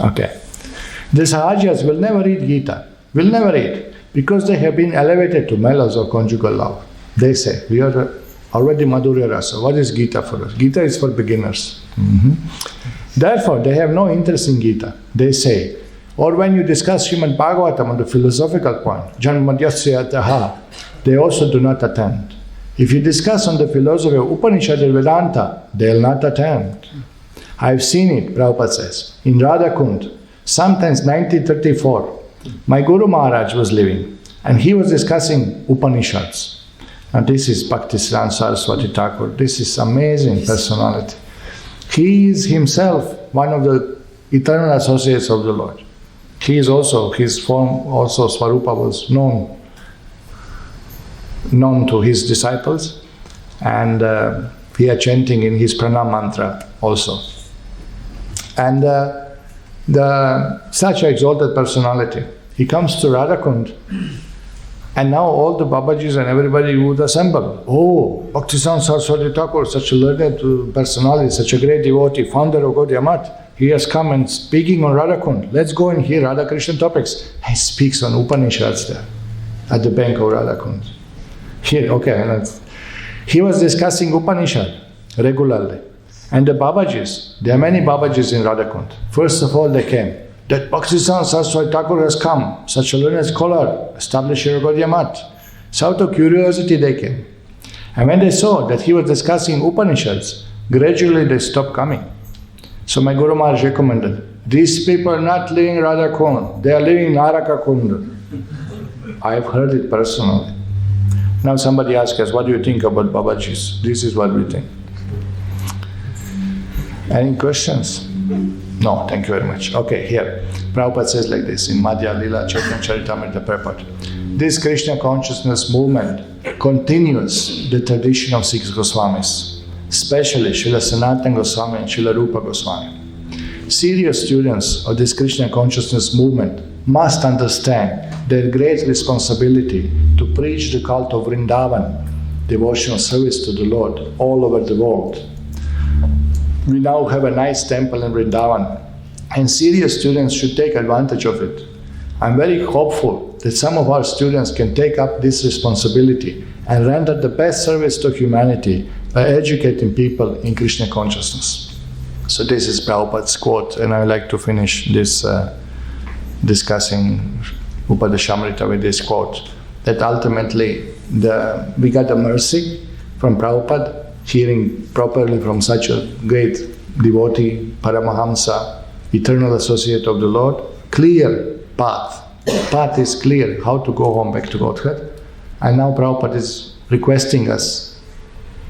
Okay. The sahajas will never read Gita, will never read, because they have been elevated to melas of conjugal love. They say, we are already Madhurya Rasa. What is Gita for us? Gita is for beginners. Therefore, they have no interest in Gita. They say, or when you discuss Srimad Bhagavatam on the philosophical point, Janmadhyasya Ataha, they also do not attend. If you discuss on the philosophy of Upanishad and Vedanta, they will not attend. I've seen it, Prabhupada says, in Radhakund, sometimes 1934, my Guru Maharaj was living and he was discussing Upanishads. And this is Bhaktisiddhānta Sarasvatī Ṭhākura. This is amazing personality. He is himself one of the eternal associates of the Lord. He is also, his form also, Svarupa was known to his disciples, and he are chanting in his pranam mantra also. And such an exalted personality, he comes to Radhakund, and now all the Babajis and everybody would assemble. Oh, Bhaktisiddhānta Sarasvatī Ṭhākura, such a learned personality, such a great devotee, founder of Gaudiya Math. He has come and speaking on Radhakund. Let's go and hear Radha Krishna topics. He speaks on Upanishads there, at the bank of Radhakund. Here, okay, he was discussing Upanishad regularly. And the Babajis, there are many Babajis in Radhakund. First of all, they came. That Bhaktisiddhānta Sarasvatī Ṭhākura has come, such a learned scholar, establisher of Gaudiya Math. So out of curiosity they came. And when they saw that he was discussing Upanishads, gradually they stopped coming. So my Guru Maharaj recommended, these people are not living Radhakund, they are living Narakakund. I have heard it personally. Now somebody asks us, what do you think about Babaji's? This is what we think. Any questions? No, thank you very much. Okay, here. Prabhupada says like this in Madhya Lila Chaitanya Charitamrita purport. This Krishna consciousness movement continues the tradition of 6 Goswamis, especially Śrīla Sanatana Goswami and Śrīla Rupa Goswami. Serious students of this Krishna consciousness movement must understand their great responsibility to preach the cult of Vrindavan, devotional service to the Lord, all over the world. We now have a nice temple in Vrindavan, and serious students should take advantage of it. I'm very hopeful that some of our students can take up this responsibility and render the best service to humanity by educating people in Krishna consciousness. So this is Prabhupada's quote, and I would like to finish this discussing Upadesa-Prakasika with this quote, that ultimately we got the mercy from Prabhupada, hearing properly from such a great devotee, Paramahamsa, eternal associate of the Lord, clear path. Path is clear, how to go home back to Godhead. And now Prabhupada is requesting us,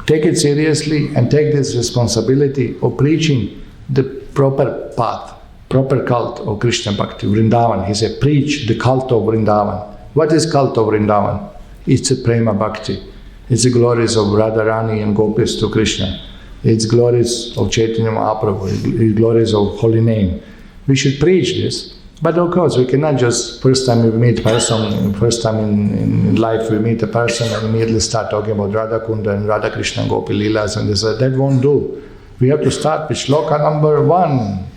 take it seriously and take this responsibility of preaching the proper path, proper cult of Krishna Bhakti, Vrindavan. He said, preach the cult of Vrindavan. What is cult of Vrindavan? It's a prema bhakti. It's the glories of Radharani and gopis to Krishna. It's glories of Chaitanya Mahaprabhu. It's glories of holy name. We should preach this. But of course, we cannot just, first time we meet a person, first time in life we meet a person and immediately start talking about Radha Kunda and Radha Krishna and Gopi Leelas and this. That won't do. We have to start with shloka number 1.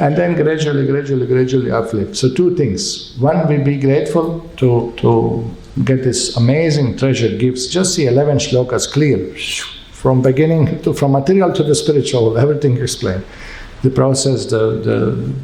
And then gradually uplift. So 2 things. One, we be grateful to get this amazing treasure gifts. Just see 11 shlokas clear. From beginning from material to the spiritual, everything explained. The process, the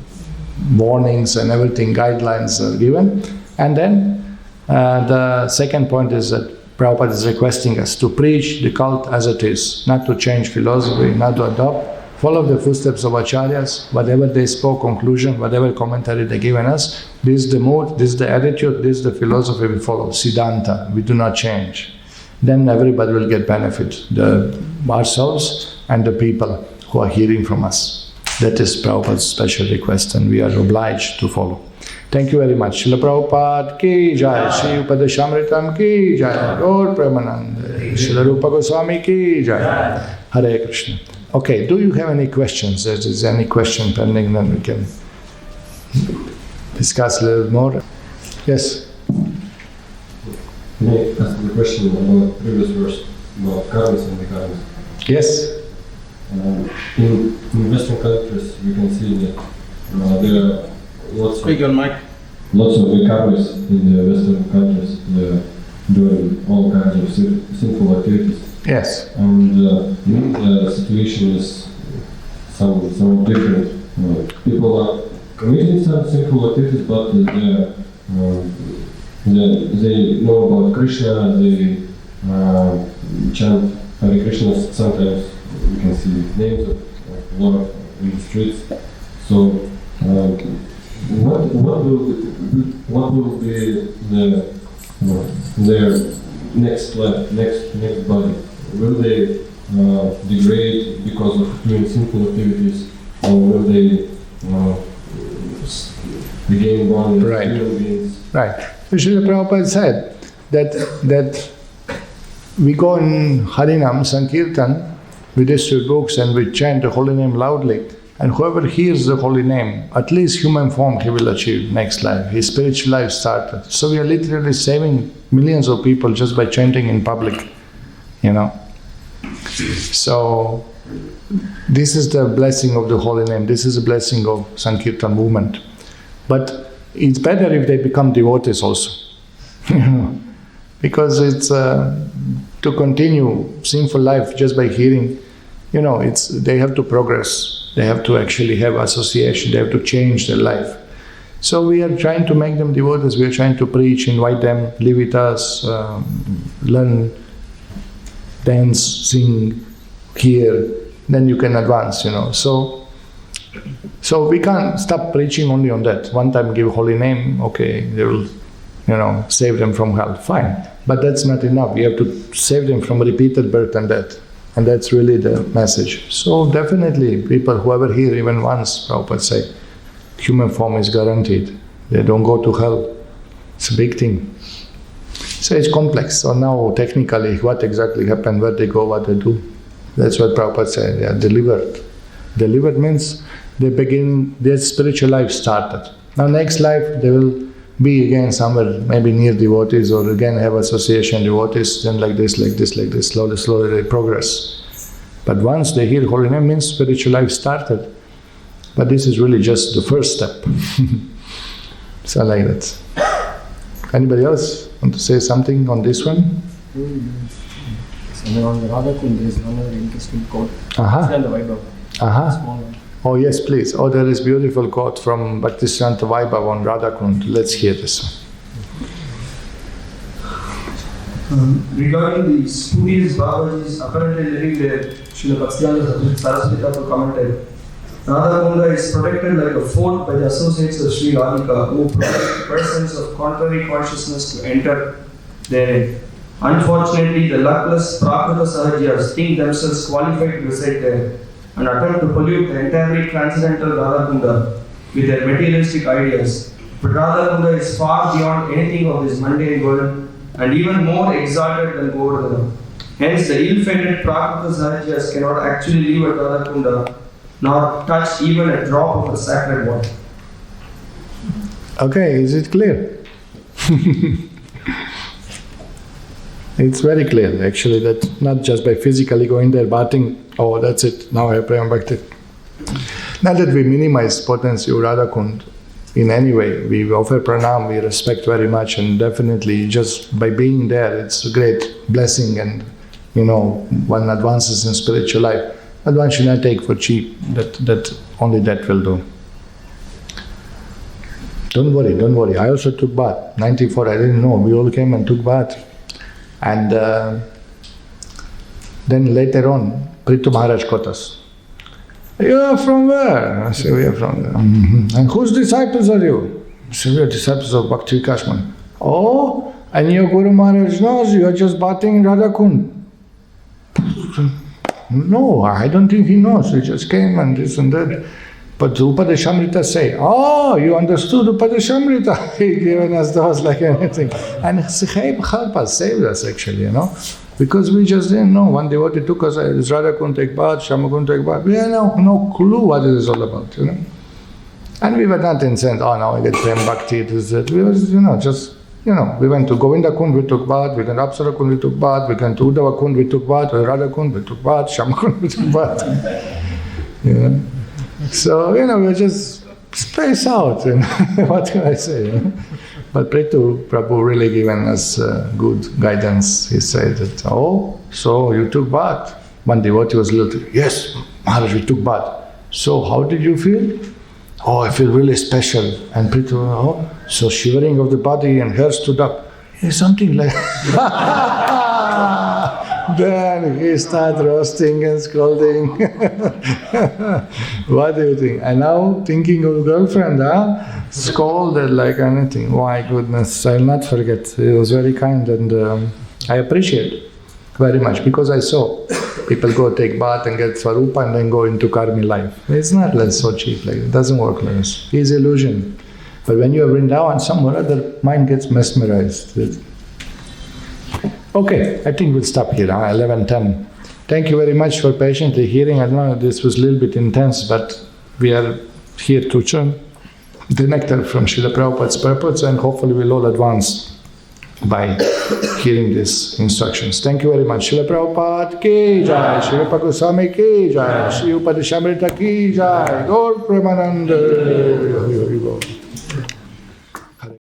warnings and everything, guidelines are given. And then the second point is that Prabhupada is requesting us to preach the cult as it is, not to change philosophy, not to adopt. Follow the footsteps of acharyas, whatever they spoke, conclusion, whatever commentary they given us. This is the mood, this is the attitude, this is the philosophy we follow, Siddhanta, we do not change. Then everybody will get benefit, ourselves and the people who are hearing from us. That is Prabhupada's special request and we are obliged to follow. Thank you very much. Śrīla Prabhupāda ki jai, Śrī Upadesa-Amritam ki jai, Gaur Premanande, Śrīla Rupa Goswāmī ki jai. Hare Krishna. Okay, do you have any questions? If there's any question pending, then we can discuss a little more. Yes? Can I ask the question about previous verse, about karmas and the karmas? Yes? In Western countries, we can see that there are lots of the karmas in the Western countries doing all kinds of sinful activities. Yes. And in India, the situation is somewhat different. People are committing some sinful activities, but they know about Krishna, they chant Hare Krishna. Sometimes you can see names of Lord in the streets. So, what will be their next life, next body? Will they degrade because of doing sinful activities, or will they regain body as human beings? Right. Srila Prabhupada said that we go in Harinam, Sankirtan, we distribute books and we chant the holy name loudly, and whoever hears the holy name, at least human form he will achieve next life. His spiritual life started. So we are literally saving millions of people just by chanting in public, you know. So this is the blessing of the holy name. This is the blessing of Sankirtan movement. But it's better if they become devotees also, you know, because it's to continue sinful life just by hearing, you know, they have to progress. They have to actually have association. They have to change their life. So we are trying to make them devotees. We are trying to preach, invite them, live with us, learn, dance, sing, hear. Then you can advance, you know. So we can't stop preaching only on that. One time give holy name, okay, they will save them from hell. Fine. But that's not enough. You have to save them from repeated birth and death. And that's really the message. So definitely, people, whoever here even once, Prabhupada say, human form is guaranteed. They don't go to hell. It's a big thing. So it's complex. So now technically, what exactly happened, where they go, what they do. That's what Prabhupada said. They are delivered. Delivered means their spiritual life started. Now next life, they will be again somewhere, maybe near devotees, or again have association devotees, then like this, slowly they progress. But once they hear holy name, means spiritual life started. But this is really just the first step. So like that. Anybody else want to say something on this one? So on the Radha-Kund, there is another interesting quote. Aha. It's on the Vaibhava. Small one. Oh yes, please. Oh, there is beautiful quote from Bhaktisiddhānta Vaibhava on Radha-Kund. Let's hear this one. Regarding the studious Babas apparently living there, Srila Bhaktisiddhānta Sarasvatī commented, Radha-Kunda is protected like a fort by the associates of Sri Radhika who protect persons of contrary consciousness to enter therein. Unfortunately, the luckless Prakrita-Sahajyas think themselves qualified to reside there and attempt to pollute the entirely transcendental Radha-Kunda with their materialistic ideas. But Radha-Kunda is far beyond anything of this mundane world and even more exalted than Govardhana. Hence, the ill-fated Prakrita-Sahajyas cannot actually leave at Radha-Kunda nor touch even a drop of the sacred water. Okay, is it clear? It's very clear actually that not just by physically going there, bathing, oh that's it, now I have Prema Bhakti. Not that we minimize potency of Radha-Kund in any way. We offer pranam, we respect very much, and definitely just by being there it's a great blessing, and one advances in spiritual life. But one should not take for cheap that only that will do. Don't worry. I also took bath. 94, I didn't know. We all came and took bath. And then later on, Prithu Maharaj caught us. You are from where? I said, we are from there. Mm-hmm. And whose disciples are you? I said, we are disciples of Bhakti Vikasman. Oh, and your Guru Maharaj knows you are just bathing in Radha-Kund. No, I don't think he knows. He just came and this and that. But the Upadesa-Prakasika say, oh, you understood Upadesa-Prakasika. He given us those like anything. And help us, saved us actually, Because we just didn't know. One devotee took us, Radha couldn't take bath, Shama couldn't take bath. We had no clue what it is all about, And we were not incensed, oh now I get Prem Bhakti, it is that. We was, we went to Govinda Kund, we took bath, we went to Apsara Kund, we took bath, we went to Uddhava Kund, we took bath, Radha Kund, we took bath, Shama Kund, we took bath. So, we just space out, what can I say? But Prithu Prabhu really given us good guidance. He said that, oh, so you took bath. One devotee was a little, yes, Maharaj, we took bath. So how did you feel? Oh, I feel really special. And Prithu, oh, so shivering of the body and hair stood up. Something like Then he started roasting and scolding. What do you think? And now thinking of girlfriend, scolded like anything. My goodness, I'll not forget. He was very kind, and I appreciate it very much, because I saw people go take bath and get Swarupa and then go into karmi life. It's not so cheap, like it doesn't work like this. It's illusion. But when you are Vrindavan, somewhere other mind gets mesmerized. Okay, I think we'll stop here, 11:10. Thank you very much for patiently hearing. I know this was a little bit intense, but we are here to churn the nectar from Srila Prabhupada's purpose, and hopefully we'll all advance by hearing these instructions. Thank you very much. Srila Prabhupada ki jai, Srila Goswāmī ki jai, Sri Upadesa-Prakasika ki jai, Gaur Premananda.